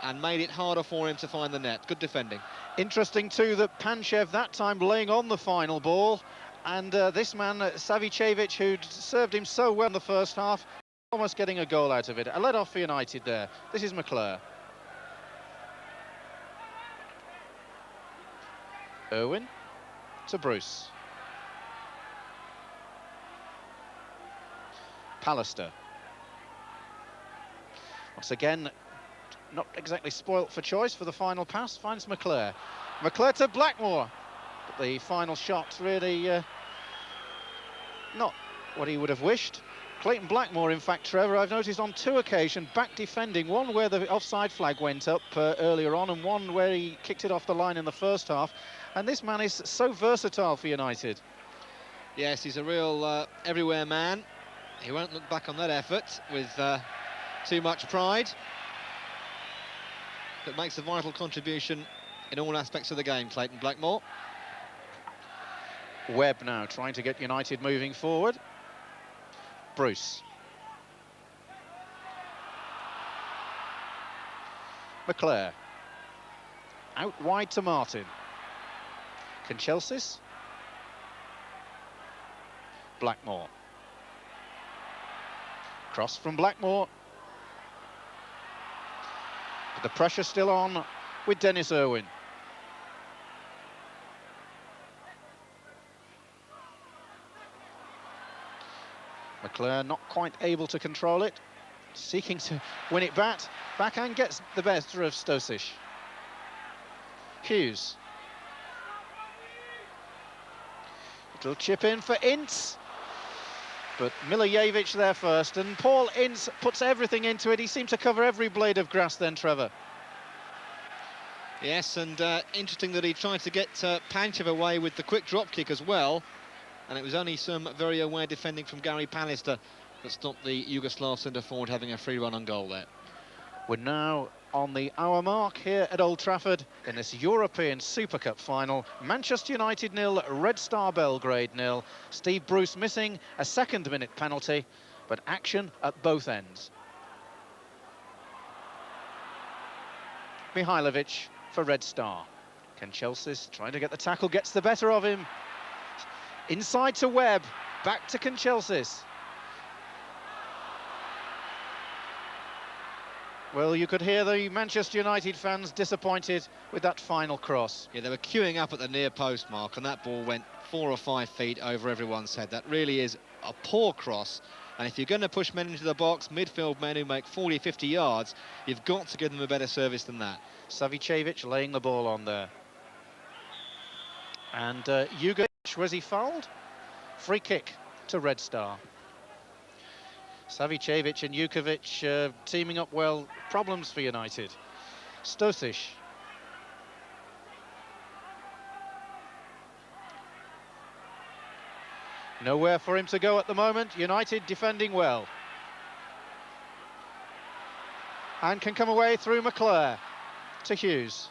and made it harder for him to find the net. Good defending. Interesting too that Panchev that time laying on the final ball, and this man Savicevic, who'd served him so well in the first half, almost getting a goal out of it. A let off for United there. This is McClair. Irwin to Bruce. Pallister. Once again, not exactly spoilt for choice for the final pass, finds McClair. McClair to Blackmore. But the final shot really not what he would have wished. Clayton Blackmore, in fact, Trevor, I've noticed on 2 occasions back defending, one where the offside flag went up earlier on, and one where he kicked it off the line in the first half. And this man is so versatile for United. Yes, he's a real everywhere man. He won't look back on that effort with too much pride, but makes a vital contribution in all aspects of the game, Clayton Blackmore. Webb now trying to get United moving forward. Bruce. McClair. Out wide to Martin. Kanchelsis. Blackmore. Cross from Blackmore. But the pressure still on with Dennis Irwin. McClair not quite able to control it, seeking to win it back and gets the better of Stosic. Hughes. Little chip in for Ince, but Milijevic there first, and Paul Ince puts everything into it. He seemed to cover every blade of grass then, Trevor. Yes, and interesting that he tried to get Panchev away with the quick drop kick as well. And it was only some very aware defending from Gary Pallister that stopped the Yugoslav centre-forward having a free run on goal there. We're now on the hour mark here at Old Trafford in this European Super Cup final. Manchester United 0, Red Star Belgrade 0. Steve Bruce missing a second-minute penalty, but action at both ends. Mihailovic for Red Star. Kanchelsis trying to get the tackle, gets the better of him. Inside to Webb, back to Kanchelsis. Well, you could hear the Manchester United fans disappointed with that final cross. Yeah, they were queuing up at the near post mark, and that ball went 4 or 5 feet over everyone's head. That really is a poor cross, and if you're going to push men into the box, midfield men who make 40, 50 yards, you've got to give them a better service than that. Savicevic laying the ball on there. And Jugovic, was he fouled? Free kick to Red Star. Savicevic and Jukovic teaming up well. Problems for United. Stosic. Nowhere for him to go at the moment. United defending well. And can come away through McClair to Hughes.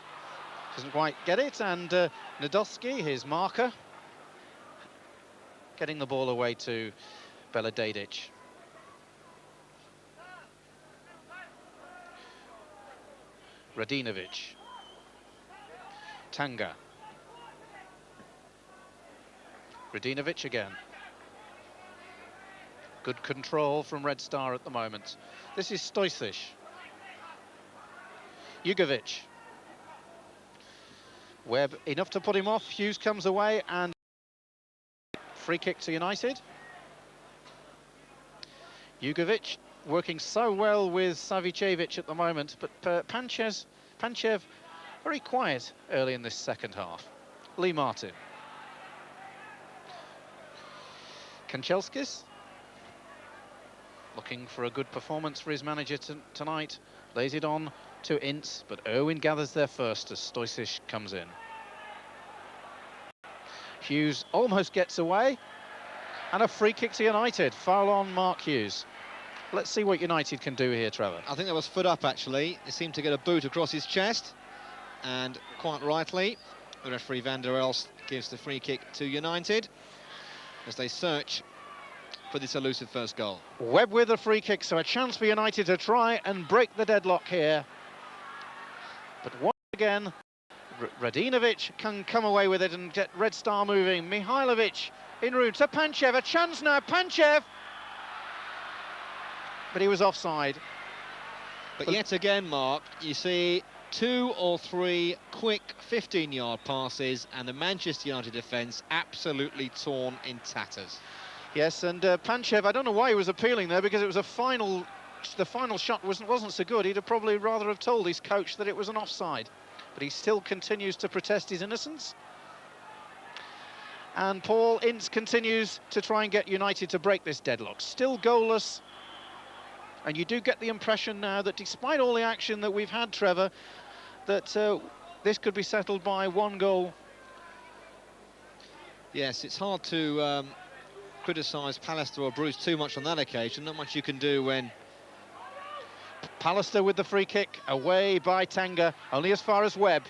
Doesn't quite get it, and Nadolski, his marker, getting the ball away to Belgrade. Radinovic. Tanga. Radinovic again. Good control from Red Star at the moment. This is Stosic. Jugovic. Webb enough to put him off. Hughes comes away and free kick to United. Jugovic working so well with Savicevic at the moment, but Panchev very quiet early in this second half. Lee Martin. Kanchelskis looking for a good performance for his manager tonight. Lays it on to Ince, but Irwin gathers there first as Stosic comes in. Hughes almost gets away, and a free kick to United. Foul on Mark Hughes. Let's see what United can do here, Trevor. I think that was foot up, actually. He seemed to get a boot across his chest, and quite rightly, the referee Van der Elst gives the free kick to United as they search for this elusive first goal. Webb with a free kick, so a chance for United to try and break the deadlock here. But once again, Radinovic can come away with it and get Red Star moving. Mihailovic in route to Panchev, a chance now, Panchev! But he was offside. But yet again, Mark, you see 2 or 3 quick 15-yard passes, and the Manchester United defence absolutely torn in tatters. Yes, and Panchev, I don't know why he was appealing there, because it was the final shot wasn't so good. He'd have probably rather have told his coach that it was an offside, but he still continues to protest his innocence. And Paul Ince continues to try and get United to break this deadlock. Still goalless, and you do get the impression now that despite all the action that we've had, Trevor, that this could be settled by 1 goal. Yes, it's hard to criticise Pallister or Bruce too much on that occasion. Not much you can do when... Pallister with the free kick, away by Tanga, only as far as Webb.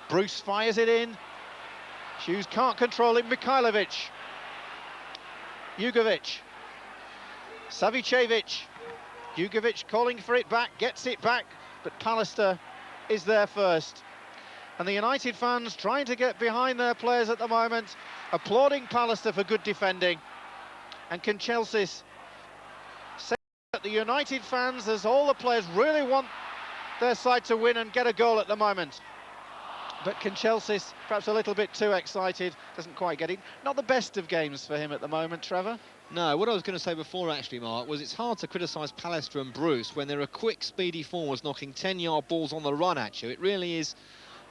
Bruce fires it in. Hughes can't control it. Mikhailovic. Jugovic. Savicevic. Jugovic calling for it back, gets it back, but Pallister is there first. And the United fans trying to get behind their players at the moment, applauding Pallister for good defending. And Kanchelskis saying that the United fans, as all the players really want their side to win and get a goal at the moment. But Kanchelskis, perhaps a little bit too excited, doesn't quite get it. Not the best of games for him at the moment, Trevor. No, what I was going to say before, actually, Mark, was it's hard to criticise Pallister and Bruce when there are quick, speedy forwards knocking 10-yard balls on the run at you. It really is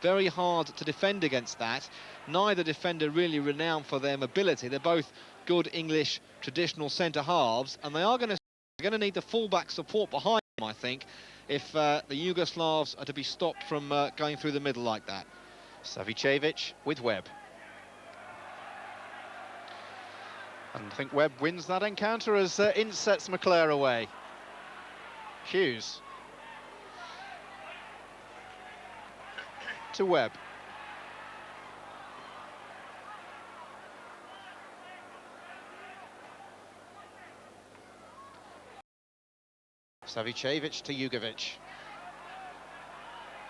very hard to defend against that. Neither defender really renowned for their mobility. They're both good English traditional centre-halves, and they are going to need the full-back support behind them, I think, if the Yugoslavs are to be stopped from going through the middle like that. Savicevic with Webb. And I think Webb wins that encounter as Ince sets McClair away. Hughes. To Webb. Savicevic to Jugovic.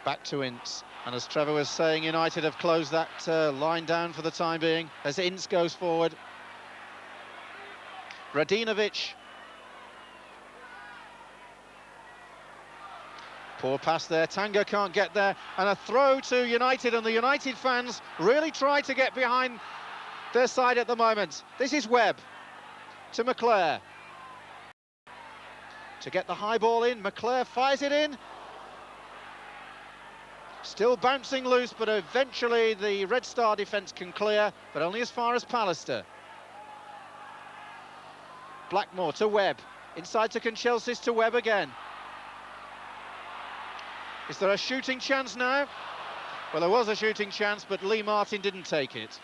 Back to Ince. And as Trevor was saying, United have closed that line down for the time being as Ince goes forward. Radinovic. Poor pass there, Tanga can't get there, and a throw to United, and the United fans really try to get behind their side at the moment. This is Webb to McClair. To get the high ball in, McClair fires it in. Still bouncing loose, but eventually the Red Star defence can clear, but only as far as Pallister. Blackmore to Webb, inside to Kanchelskis, to Webb again. Is there a shooting chance now? Well, there was a shooting chance, but Lee Martin didn't take it.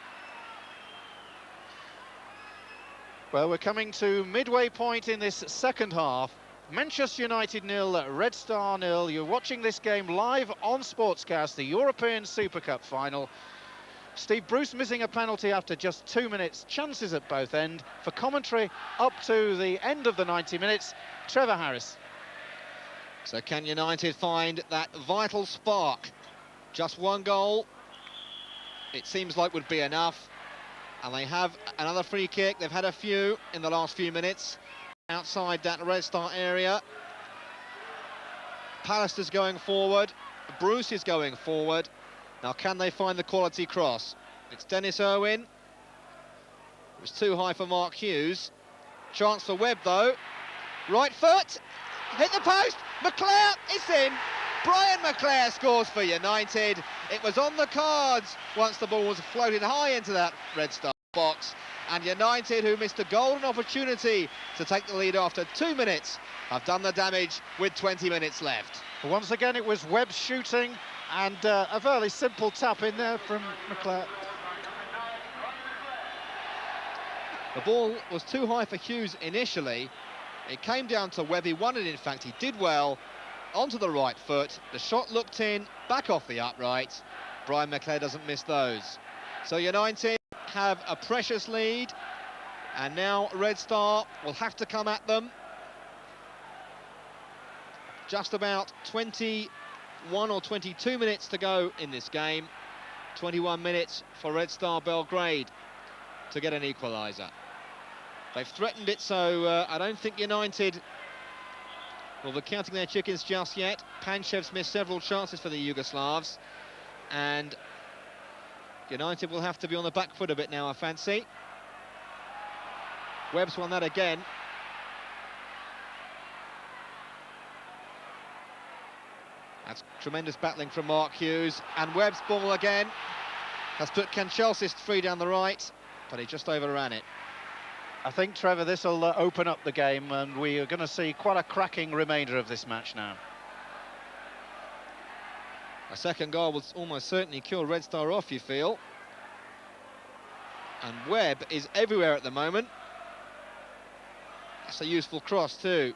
Well, we're coming to midway point in this second half. Manchester United 0, Red Star 0. You're watching this game live on Sportscast, the European Super Cup final. Steve Bruce missing a penalty after just 2 minutes. Chances at both ends. For commentary up to the end of the 90 minutes, Trevor Harris. So can United find that vital spark? Just 1 goal, it seems like would be enough. And they have another free kick. They've had a few in the last few minutes outside that Red Star area. Pallister's going forward. Bruce is going forward. Now, can they find the quality cross? It's Dennis Irwin. It was too high for Mark Hughes. Chance for Webb, though. Right foot. Hit the post. McClair, it's in. Brian McClair scores for United. It was on the cards once the ball was floated high into that Red Star box. And United, who missed a golden opportunity to take the lead after 2 minutes, have done the damage with 20 minutes left. Once again, it was Webb shooting, and a fairly simple tap in there from McClair. The ball was too high for Hughes initially. It came down to Webb. He won it, in fact. He did well onto the right foot. The shot looked in, back off the upright. Brian McClair doesn't miss those. So United have a precious lead, and now Red Star will have to come at them. Just about 21 or 22 minutes to go in this game. 21 minutes for Red Star Belgrade to get an equaliser. They've threatened it, so I don't think United Well, they're counting their chickens just yet. Panchev's missed several chances for the Yugoslavs, and United will have to be on the back foot a bit now, I fancy. Webb's won that again. That's tremendous battling from Mark Hughes, and Webb's ball again has put Kanchelskis free down the right, but he just overran it. I think, Trevor, this will open up the game, and we are going to see quite a cracking remainder of this match now. A second goal will almost certainly kill Red Star off, you feel. And Webb is everywhere at the moment. That's a useful cross too.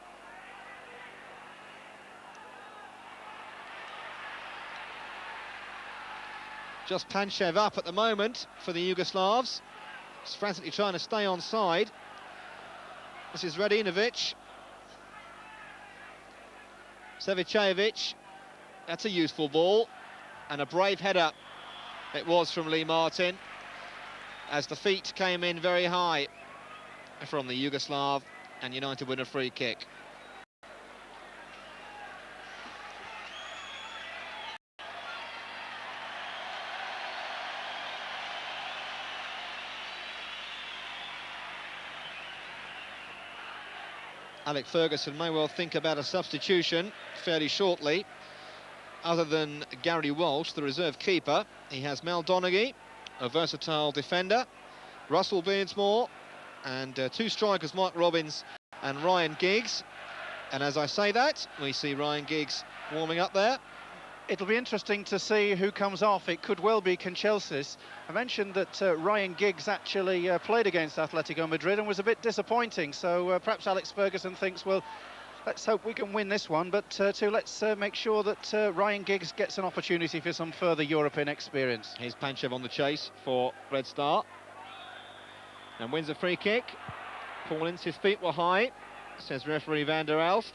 Just Panchev up at the moment for the Yugoslavs. He's frantically trying to stay on side. This is Radinovic. Savicevic. That's a useful ball. And a brave header it was from Lee Martin, as the feet came in very high from the Yugoslav, and United win a free kick. Alec Ferguson may well think about a substitution fairly shortly. Other than Gary Walsh, the reserve keeper, he has Mel Donaghy, a versatile defender, Russell Beardsmore, and two strikers, Mark Robbins and Ryan Giggs. And as I say that, we see Ryan Giggs warming up there. It'll be interesting to see who comes off. It could well be Kanchelskis. I mentioned that Ryan Giggs actually played against Atletico Madrid and was a bit disappointing, so perhaps Alex Ferguson thinks, well, let's hope we can win this one, but let's make sure that Ryan Giggs gets an opportunity for some further European experience. Here's Panchev on the chase for Red Star, and wins a free kick. Paulins, his feet were high, says referee Van der Elst.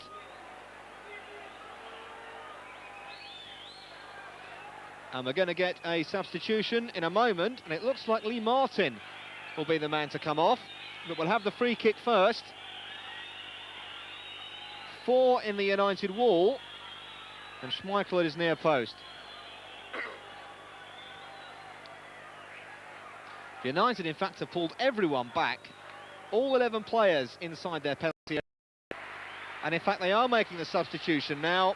And we're going to get a substitution in a moment, and it looks like Lee Martin will be the man to come off, but we'll have the free kick first. 4 in the United wall, and Schmeichel at his near post. United, in fact, have pulled everyone back, all 11 players inside their penalty area. And in fact, they are making the substitution now,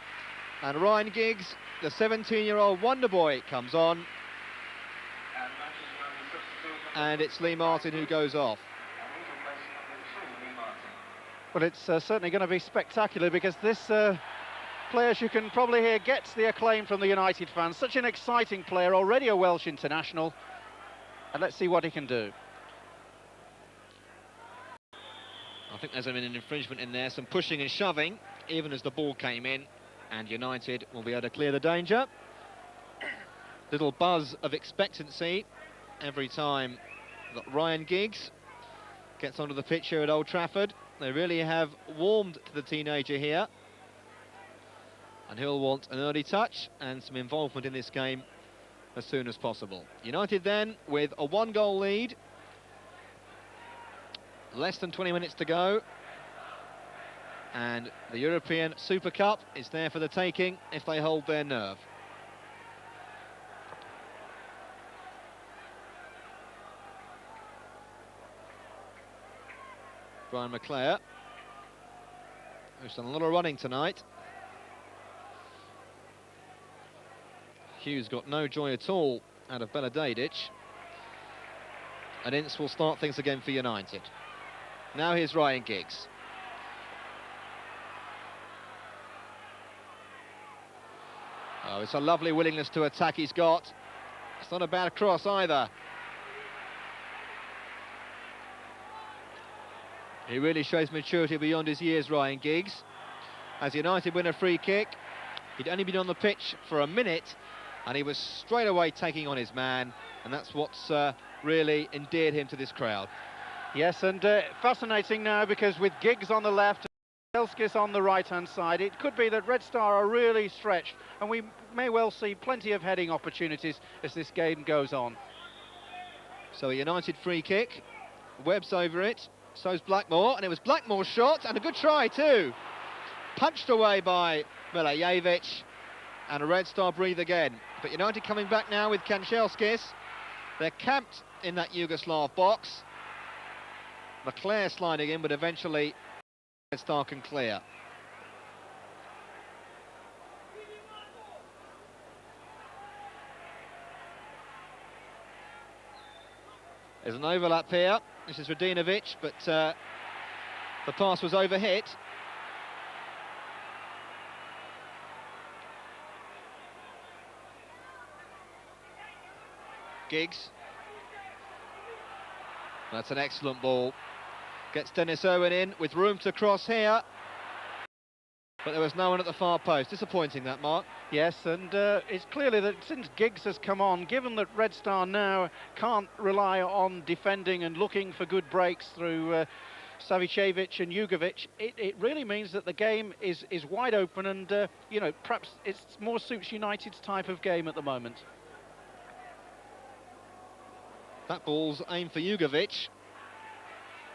and Ryan Giggs, the 17-year-old wonder boy, comes on, and it's Lee Martin who goes off. Well, it's certainly going to be spectacular, because this player, as you can probably hear, gets the acclaim from the United fans. Such an exciting player, already a Welsh international, and let's see what he can do. I think there's been an infringement in there, some pushing and shoving, even as the ball came in, and United will be able to clear the danger. Little buzz of expectancy every time that Ryan Giggs gets onto the pitch here at Old Trafford. They really have warmed to the teenager here, and he'll want an early touch and some involvement in this game as soon as possible. United then with a 1-goal lead, less than 20 minutes to go, and the European Super Cup is there for the taking if they hold their nerve. Brian McClair, who's done a lot of running tonight. Hughes got no joy at all out of Belgrade, and Ince will start things again for United. Now here's Ryan Giggs. Oh, it's a lovely willingness to attack he's got. It's not a bad cross either. He really shows maturity beyond his years, Ryan Giggs. As United win a free kick, he'd only been on the pitch for a minute, and he was straight away taking on his man, and that's what's really endeared him to this crowd. Yes, and fascinating now, because with Giggs on the left, Kanchelskis on the right-hand side, it could be that Red Star are really stretched, and we may well see plenty of heading opportunities as this game goes on. So a United free kick, Webb's over it, so's Blackmore, and it was Blackmore's shot, and a good try too. punched away by Milijevic, and a Red Star breathe again. But United coming back now with Kanchelskis. They're camped in that Yugoslav box. McClair sliding in, but eventually Red Star can clear. There's an overlap here. This is Radinovic, but the pass was overhit. Giggs. That's an excellent ball. Gets Dennis Irwin in with room to cross here. But there was no one at the far post. Disappointing, that, Mark. Yes, and it's clearly that since Giggs has come on, given that Red Star now can't rely on defending and looking for good breaks through Savicevic and Jugovic, it really means that the game is wide open, and you know, perhaps it more suits United's type of game at the moment. That ball's aimed for Jugovic.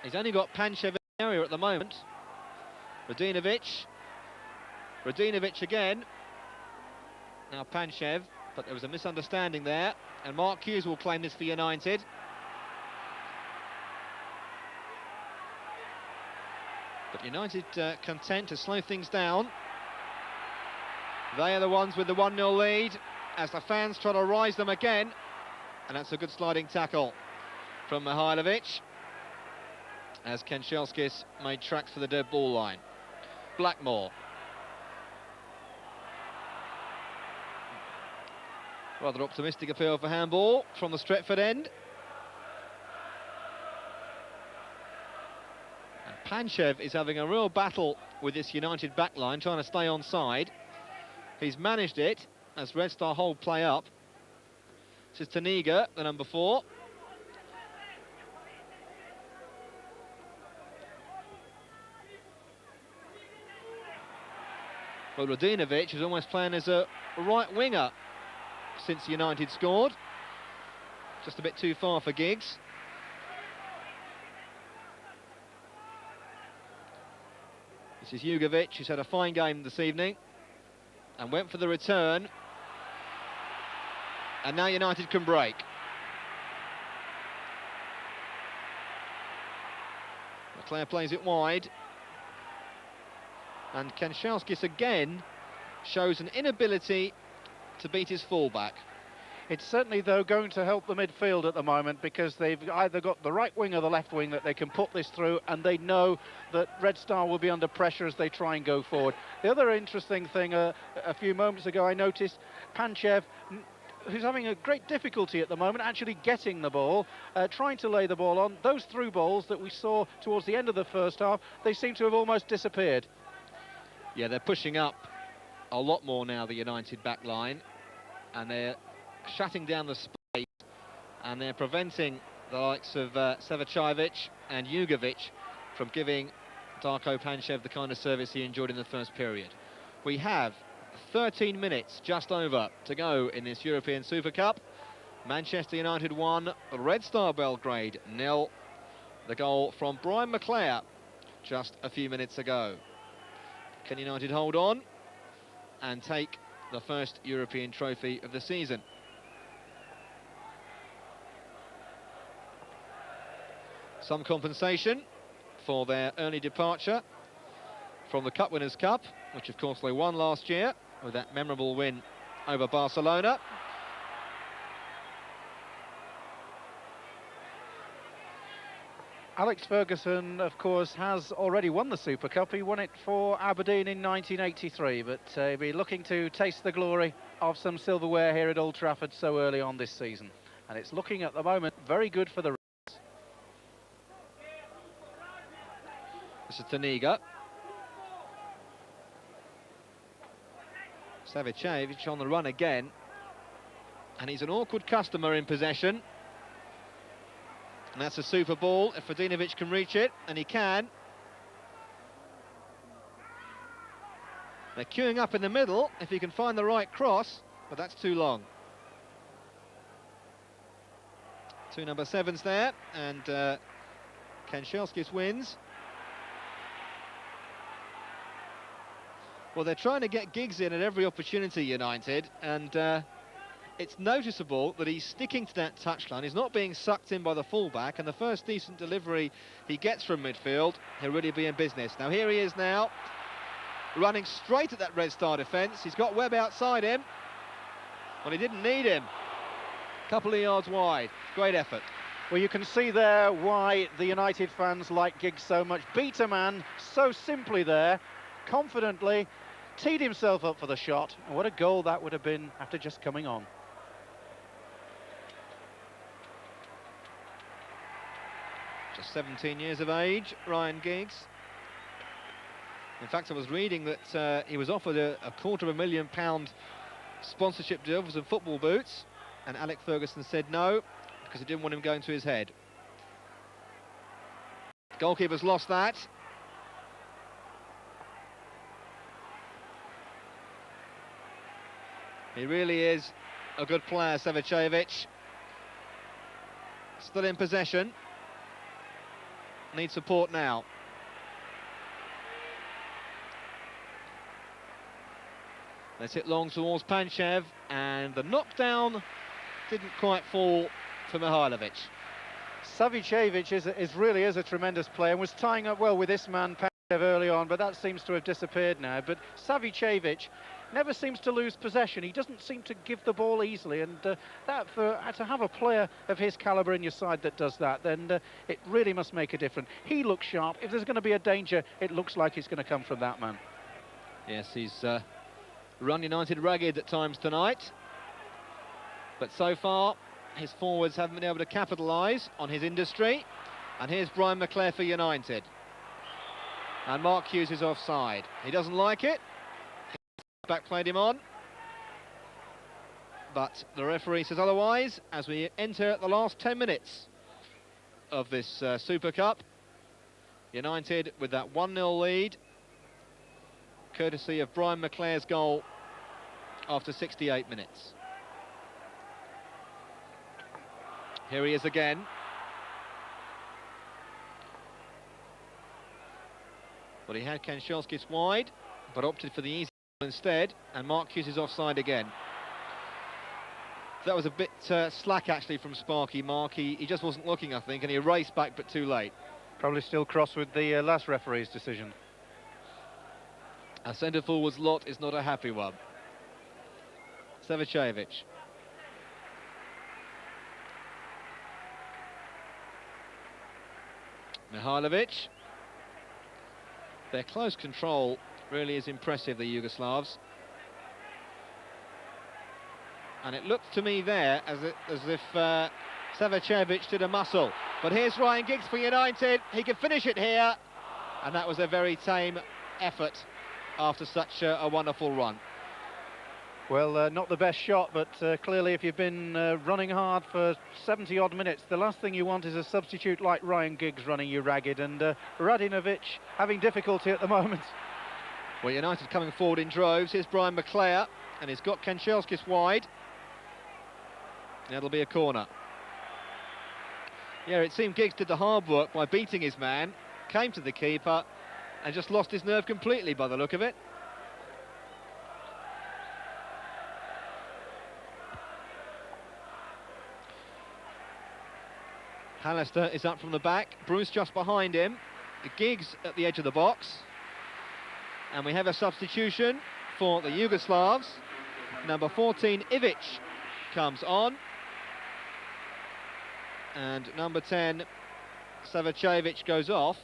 He's only got Panchev in the area at the moment. Radinovic again. Now Panchev, but there was a misunderstanding there, and Mark Hughes will claim this for United. But United content to slow things down. They are the ones with the 1-0 lead as the fans try to rise them again, and that's a good sliding tackle from Mihailovic as Kanchelskis made tracks for the dead ball line. Blackmore. Rather optimistic appeal for handball from the Stretford end. And Panchev is having a real battle with this United backline, trying to stay onside. He's managed it as Red Star hold play up. This is Taniga, the number 4. Well, Radinovic is almost playing as a right winger since United scored. Just a bit too far for Giggs. This is Jugovic, who's had a fine game this evening and went for the return. And now United can break. McClair plays it wide. And Kanchelskis again shows an inability to beat his fullback. It's certainly, though, going to help the midfield at the moment, because they've either got the right wing or the left wing that they can put this through, and they know that Red Star will be under pressure as they try and go forward. The other interesting thing, a few moments ago I noticed Panchev, who's having a great difficulty at the moment actually getting the ball, trying to lay the ball on. Those through balls that we saw towards the end of the first half, they seem to have almost disappeared. Yeah, they're pushing up a lot more now, the United back line, and they're shutting down the space, and they're preventing the likes of Savicevic and Jugovic from giving Darko Panchev the kind of service he enjoyed in the first period. We have 13 minutes just over to go in this European Super Cup. Manchester United 1, Red Star Belgrade 0. The goal from Brian McClair just a few minutes ago. Can United hold on and take the first European trophy of the season? Some compensation for their early departure from the Cup Winners' Cup, which of course they won last year with that memorable win over Barcelona. Alex Ferguson, of course, has already won the Super Cup. He won it for Aberdeen in 1983, but he'll be looking to taste the glory of some silverware here at Old Trafford so early on this season. And it's looking at the moment very good for the Reds. This is Taniga. Savicevic on the run again. And he's an awkward customer in possession. And that's a super ball if Radinovic can reach it, and he can. They're queuing up in the middle if he can find the right cross, but that's too long. Two number 7s there, and Kanchelskis wins. Well, they're trying to get Giggs in at every opportunity, United, and it's noticeable that he's sticking to that touchline. He's not being sucked in by the fullback, and the first decent delivery he gets from midfield, he'll really be in business. Now here he is now, running straight at that Red Star defence. He's got Webb outside him. Well, he didn't need him. Couple of yards wide. Great effort. Well, you can see there why the United fans like Giggs so much. Beat a man so simply there, confidently, teed himself up for the shot. And what a goal that would have been after just coming on. Just 17 years of age, Ryan Giggs. In fact, I was reading that he was offered a £250,000 sponsorship deal for some football boots, and Alec Ferguson said no, because he didn't want him going to his head. Goalkeeper's lost that. He really is a good player, Savicevic. Still in possession. Needs support now. Let's hit long towards Panchev, and the knockdown didn't quite fall for Mihajlovic. Savicevic really is a tremendous player and was tying up well with this man, Panchev, early on, but that seems to have disappeared now. But Savicevic never seems to lose possession. He doesn't seem to give the ball easily, and to have a player of his calibre in your side that does that, then it really must make a difference. He looks sharp. If there's going to be a danger, it looks like it's going to come from that man. Yes, he's run United ragged at times tonight, but so far his forwards haven't been able to capitalise on his industry. And here's Brian McClair for United, and Mark Hughes is offside. He doesn't like it. Back played him on, but the referee says otherwise as we enter the last 10 minutes of this Super Cup. United with that 1-0 lead, courtesy of Brian McClair's goal after 68 minutes. Here he is again. But he had Kanchelskis wide, but opted for the easy instead, and Mark Hughes is offside again. That was a bit slack actually from Sparky Mark. He just wasn't looking, I think, and he raced back but too late. Probably still cross with the last referee's decision. A centre forward's lot is not a happy one. Savicevic. Mihajlovic. Their close control really is impressive, the Yugoslavs. And it looked to me there as if Savicevic did a muscle. But here's Ryan Giggs for United. He can finish it here. And that was a very tame effort after such a wonderful run. Well, not the best shot, but clearly if you've been running hard for 70-odd minutes, the last thing you want is a substitute like Ryan Giggs running you ragged, and Radinovic having difficulty at the moment. Well, United coming forward in droves. Here's Brian McClair, and he's got Kanchelskis wide. That'll be a corner. Yeah, it seemed Giggs did the hard work by beating his man, came to the keeper, and just lost his nerve completely by the look of it. Hallister is up from the back, Bruce just behind him, Giggs at the edge of the box, and we have a substitution for the Yugoslavs. Number 14, Ivic, comes on, and number 10, Savicevic, goes off.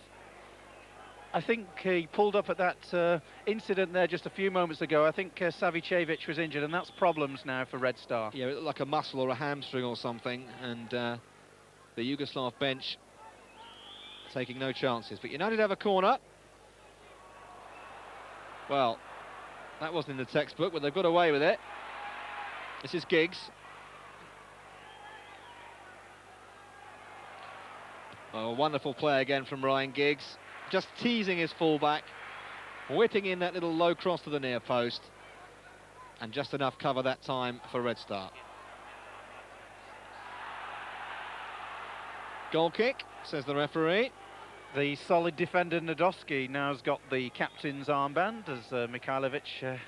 I think he pulled up at that incident there just a few moments ago. I think Savicevic was injured, and that's problems now for Red Star. Yeah, it looked like a muscle or a hamstring or something, and the Yugoslav bench taking no chances. But United have a corner. Well, that wasn't in the textbook, but they've got away with it. This is Giggs. Oh, a wonderful play again from Ryan Giggs. Just teasing his fullback, whipping in that little low cross to the near post, and just enough cover that time for Red Star. Goal kick, says the referee. The solid defender Nadolski now has got the captain's armband as Mikhailovic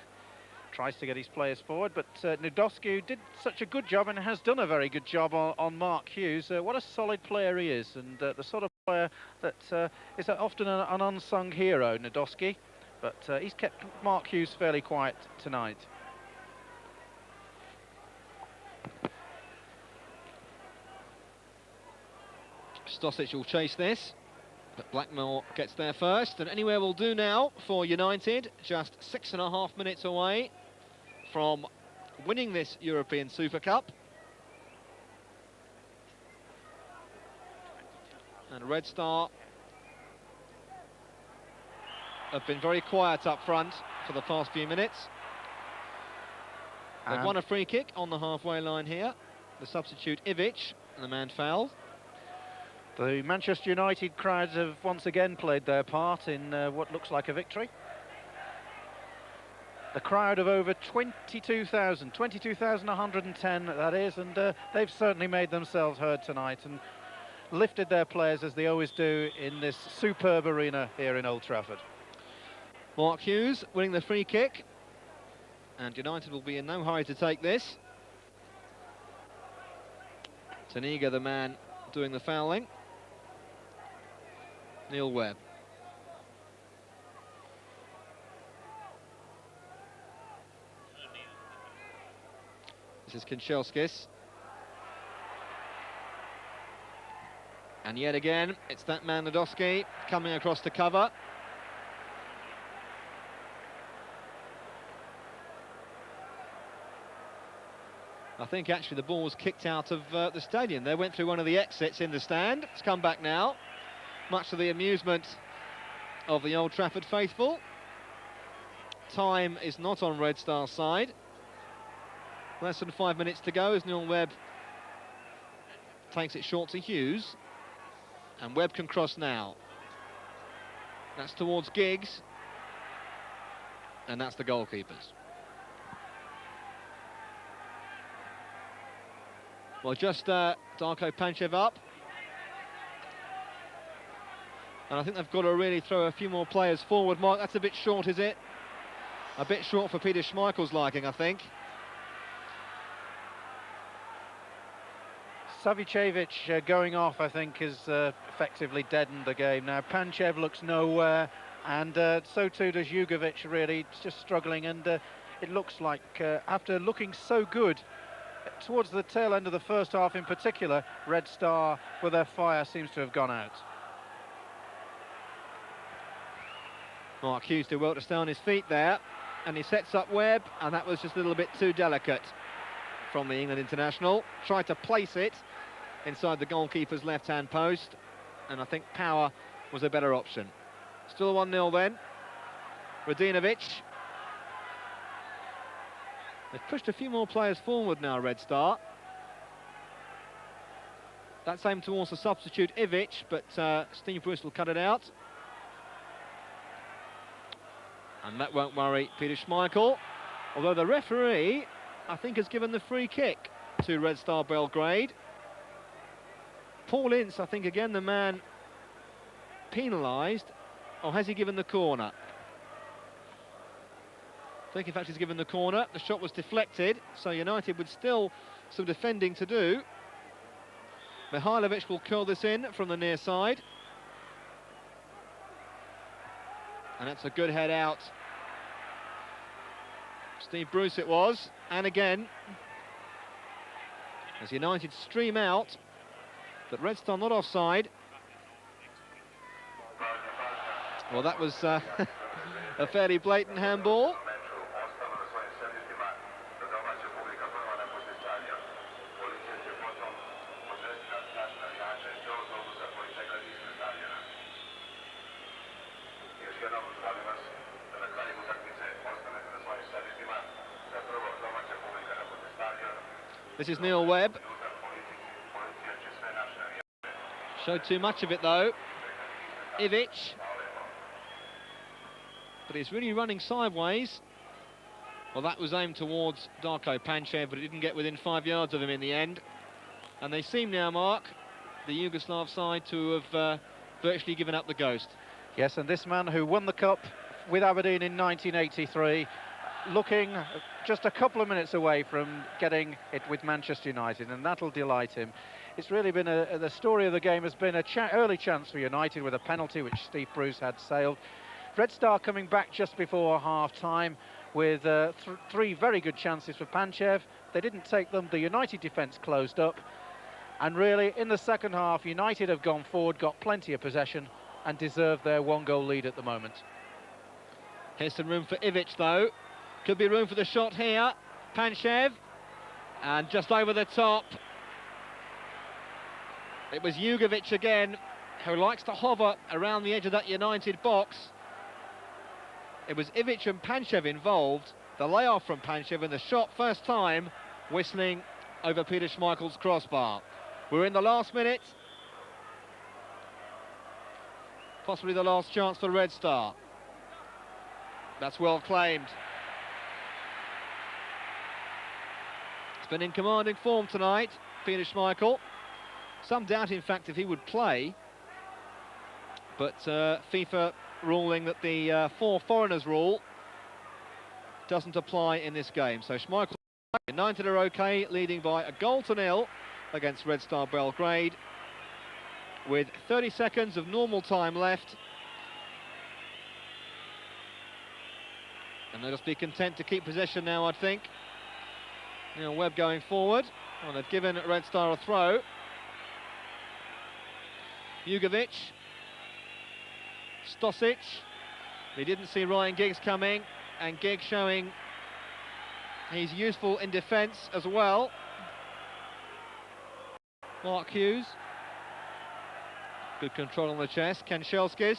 tries to get his players forward, but Nadolski did such a good job and has done a very good job on Mark Hughes. What a solid player he is, and the sort of player that is often an unsung hero, Nadolski, but he's kept Mark Hughes fairly quiet tonight. Stosic will chase this, but Blackmore gets there first, and anywhere will do now for United, just 6.5 minutes away from winning this European Super Cup. And Red Star have been very quiet up front for the past few minutes. They've won a free kick on the halfway line here. The substitute Ivic, and the man fouled. The Manchester United crowds have once again played their part in what looks like a victory. The crowd of over 22,110 that is, and they've certainly made themselves heard tonight and lifted their players as they always do in this superb arena here in Old Trafford. Mark Hughes winning the free kick, and United will be in no hurry to take this. Taniga, the man doing the fouling. Neil Webb. This is Kinchelskis. And yet again, it's that man Nadolski coming across to cover. I think actually the ball was kicked out of the stadium. They went through one of the exits in the stand. It's come back now, much to the amusement of the Old Trafford faithful. Time is not on Red Star's side. Less than 5 minutes to go as Neil Webb takes it short to Hughes. And Webb can cross now. That's towards Giggs. And that's the goalkeepers. Well, just Darko Panchev up. And I think they've got to really throw a few more players forward. Mark, that's a bit short, is it? A bit short for Peter Schmeichel's liking, I think. Savicevic going off, I think, has effectively deadened the game now. Panchev looks nowhere, and so too does Jugovic, really. It's just struggling, and it looks like, after looking so good towards the tail end of the first half in particular, Red Star, with their fire, seems to have gone out. Mark Hughes did well to stay on his feet there, and he sets up Webb, and that was just a little bit too delicate from the England international. Tried to place it inside the goalkeeper's left-hand post, and I think Power was a better option. Still 1-0 then. Radinovic. They've pushed a few more players forward now, Red Star. That's aimed towards the substitute Ivic, but Steve Bruce will cut it out. And that won't worry Peter Schmeichel, although the referee, I think, has given the free kick to Red Star Belgrade. Paul Ince, I think, again, the man penalised, or has he given the corner? I think, in fact, he's given the corner. The shot was deflected, so United with still some defending to do. Mihailovic will curl this in from the near side. And that's a good head out. Steve Bruce it was, and again, as United stream out, but Red Star not offside. Well, that was a fairly blatant handball. This is Neil Webb. Showed too much of it though. Ivic. But he's really running sideways. Well, that was aimed towards Darko Panchev, but it didn't get within 5 yards of him in the end. And they seem now, Mark, the Yugoslav side, to have virtually given up the ghost. Yes, and this man who won the Cup with Aberdeen in 1983, looking just a couple of minutes away from getting it with Manchester United, and that'll delight him. It's really been the story of the game has been a early chance for United with a penalty which Steve Bruce had sailed. Red Star coming back just before half-time with three very good chances for Panchev. They didn't take them. The United defence closed up. And really, in the second half, United have gone forward, got plenty of possession, and deserve their one-goal lead at the moment. Here's some room for Ivic, though. Could be room for the shot here. Panchev. And just over the top. It was Jugovic again, who likes to hover around the edge of that United box. It was Ivic and Panchev involved. The layoff from Panchev and the shot first time, whistling over Peter Schmeichel's crossbar. We're in the last minute. Possibly the last chance for Red Star. That's well claimed. He's been in commanding form tonight, Peter Schmeichel. Some doubt, in fact, if he would play. But FIFA ruling that the four foreigners rule doesn't apply in this game. So Schmeichel, United are okay, leading by a goal to nil against Red Star Belgrade, with 30 seconds of normal time left. And they'll just be content to keep possession now, I think. Neil Webb going forward. Well, they've given Red Star a throw. Jugovic. Stosic. He didn't see Ryan Giggs coming, and Giggs showing he's useful in defence as well. Mark Hughes. Good control on the chest. Kanchelskis.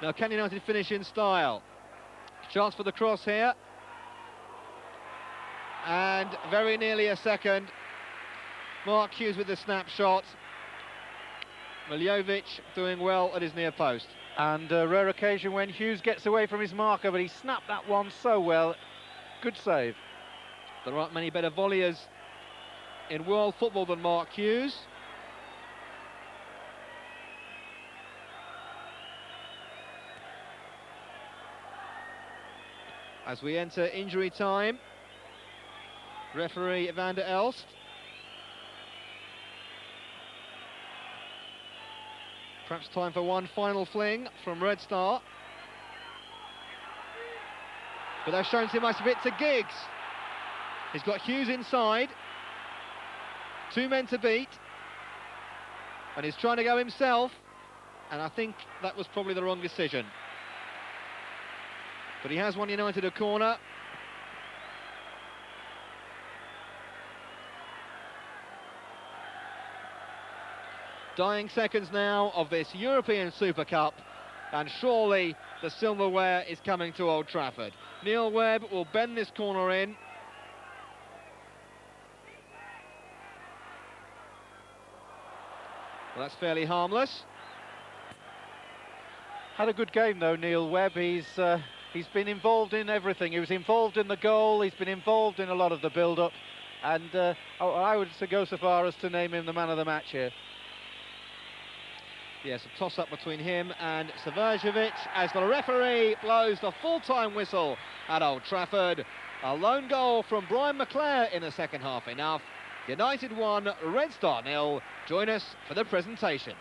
Now, can United finish in style? Chance for the cross here. And very nearly a second. Mark Hughes with the snapshot. Miljovic doing well at his near post. And a rare occasion when Hughes gets away from his marker, but he snapped that one so well. Good save. There aren't many better volleyers in world football than Mark Hughes. As we enter injury time, referee Van der Elst. Perhaps time for one final fling from Red Star. But they've shown too much of it to Giggs. He's got Hughes inside. Two men to beat. And he's trying to go himself. And I think that was probably the wrong decision. But he has won United a corner. Dying seconds now of this European Super Cup, and surely the silverware is coming to Old Trafford. Neil Webb will bend this corner in. Well, that's fairly harmless. Had a good game though, Neil Webb. He's been involved in everything. He was involved in the goal, he's been involved in a lot of the build-up, and I would go so far as to name him the man of the match here. Yes, a toss-up between him and Savajevic as the referee blows the full-time whistle at Old Trafford. A lone goal from Brian McClair in the second half enough. United 1, Red Star 0. Join us for the presentation.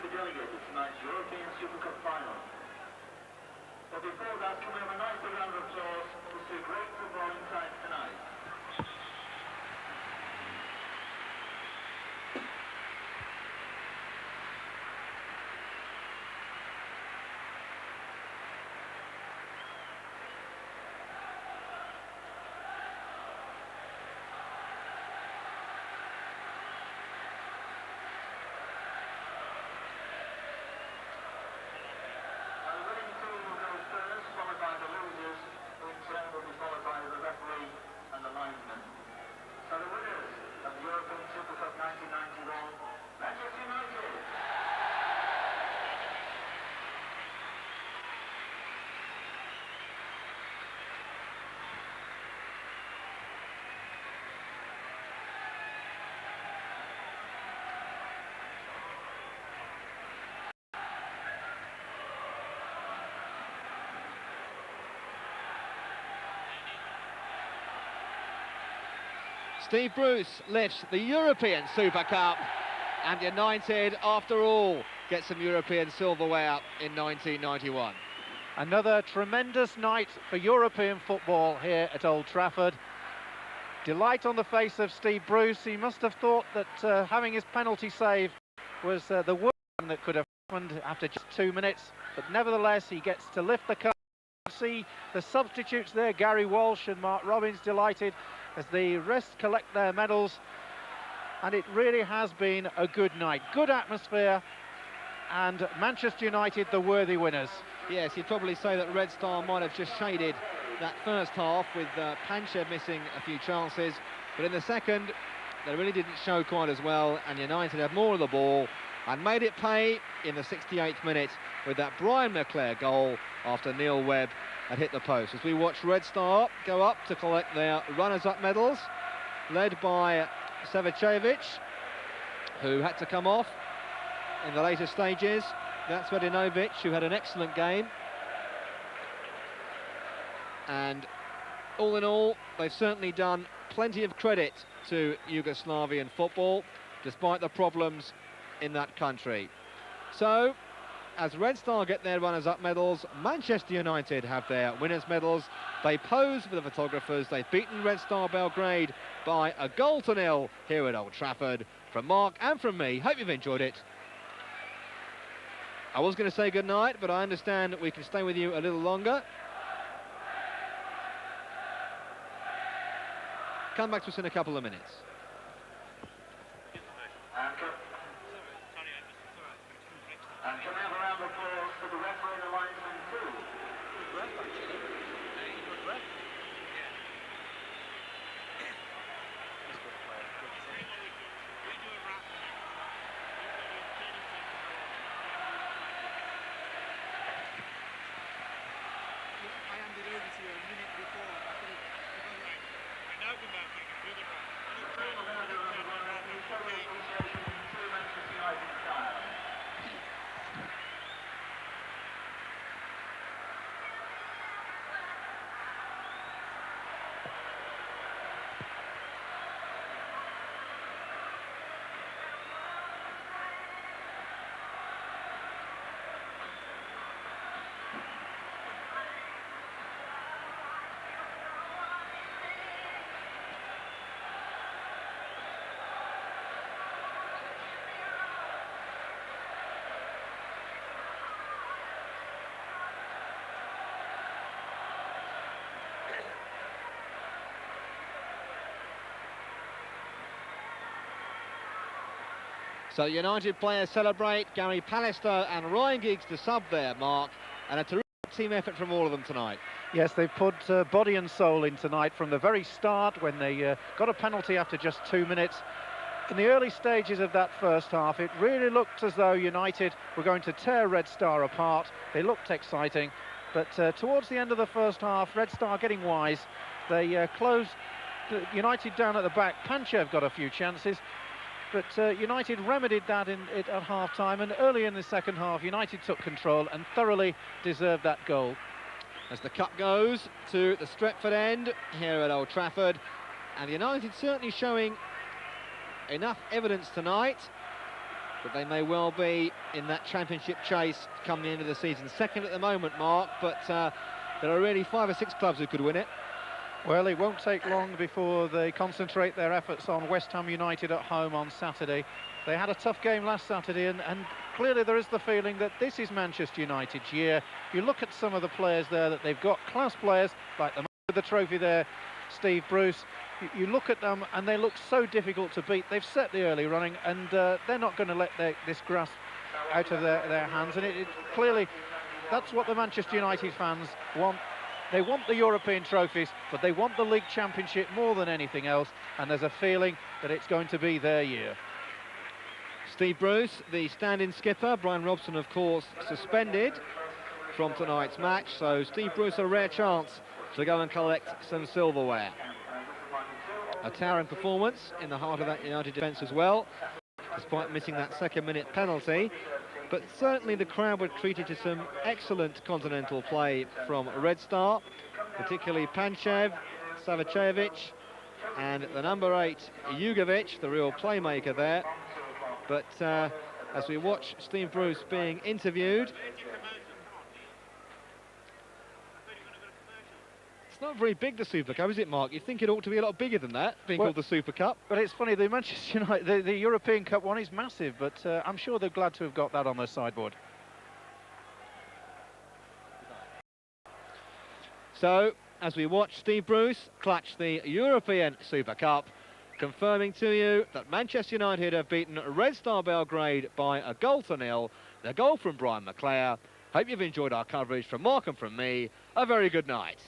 Delegated to tonight's European Super Cup final. But before that, can we have a nice round of applause for two great footballing sides tonight? And the Steve Bruce lifts the European Super Cup, and United, after all, get some European silverware in 1991. Another tremendous night for European football here at Old Trafford. Delight on the face of Steve Bruce. He must have thought that having his penalty save was the worst thing that could have happened after just 2 minutes. But nevertheless, he gets to lift the cup. See the substitutes there, Gary Walsh and Mark Robbins, delighted as the rest collect their medals. And it really has been a good night. Good atmosphere, and Manchester United the worthy winners. Yes, you'd probably say that Red Star might have just shaded that first half with Panchev missing a few chances, but in the second they really didn't show quite as well, and United had more of the ball and made it pay in the 68th minute with that Brian McClair goal after Neil Webb had hit the post. As we watch Red Star go up to collect their runners-up medals, led by Savicevic, who had to come off in the later stages. That's Radinovic, who had an excellent game. And all in all, they've certainly done plenty of credit to Yugoslavian football, despite the problems in that country. So, as Red Star get their runners-up medals, Manchester United have their winners' medals. They pose for the photographers. They've beaten Red Star Belgrade by 1-0 here at Old Trafford. From Mark and from me, hope you've enjoyed it. I was going to say goodnight, but I understand that we can stay with you a little longer. Come back to us in a couple of minutes. And can we have a round of applause for the referee and the linesman too? So United players celebrate. Gary Pallister and Ryan Giggs to sub there, Mark, and a terrific team effort from all of them tonight. Yes, they've put body and soul in tonight from the very start when they got a penalty after just 2 minutes. In the early stages of that first half, it really looked as though United were going to tear Red Star apart. They looked exciting, but towards the end of the first half, Red Star getting wise. They closed United down at the back. Panchev got a few chances, but United remedied that at half-time, and early in the second half, United took control and thoroughly deserved that goal. As the cup goes to the Stretford end here at Old Trafford, and United certainly showing enough evidence tonight that they may well be in that championship chase come the end of the season. Second at the moment, Mark, but there are really 5 or 6 clubs who could win it. Well, it won't take long before they concentrate their efforts on West Ham United at home on Saturday. They had a tough game last Saturday, and clearly there is the feeling that this is Manchester United's year. If you look at some of the players there that they've got, class players like the man with the trophy there, Steve Bruce. You look at them and they look so difficult to beat. They've set the early running, and they're not going to let this grasp out of their hands. And it clearly, that's what the Manchester United fans want. They want the European trophies, but they want the League Championship more than anything else, and there's a feeling that it's going to be their year. Steve Bruce, the stand-in skipper. Brian Robson, of course, suspended from tonight's match, so Steve Bruce a rare chance to go and collect some silverware. A towering performance in the heart of that United defence as well, despite missing that second-minute penalty. But certainly the crowd were treated to some excellent continental play from Red Star, particularly Panchev, Savicevic, and the number 8, Jugovic, the real playmaker there. But as we watch Steve Bruce being interviewed, it's not very big, the Super Cup, is it, Mark? You'd think it ought to be a lot bigger than that, being called the Super Cup. But it's funny, the Manchester United, the European Cup one is massive, but I'm sure they're glad to have got that on their sideboard. So, as we watch Steve Bruce clutch the European Super Cup, confirming to you that Manchester United have beaten Red Star Belgrade by 1-0. The goal from Brian McClair. Hope you've enjoyed our coverage. From Mark and from me, a very good night.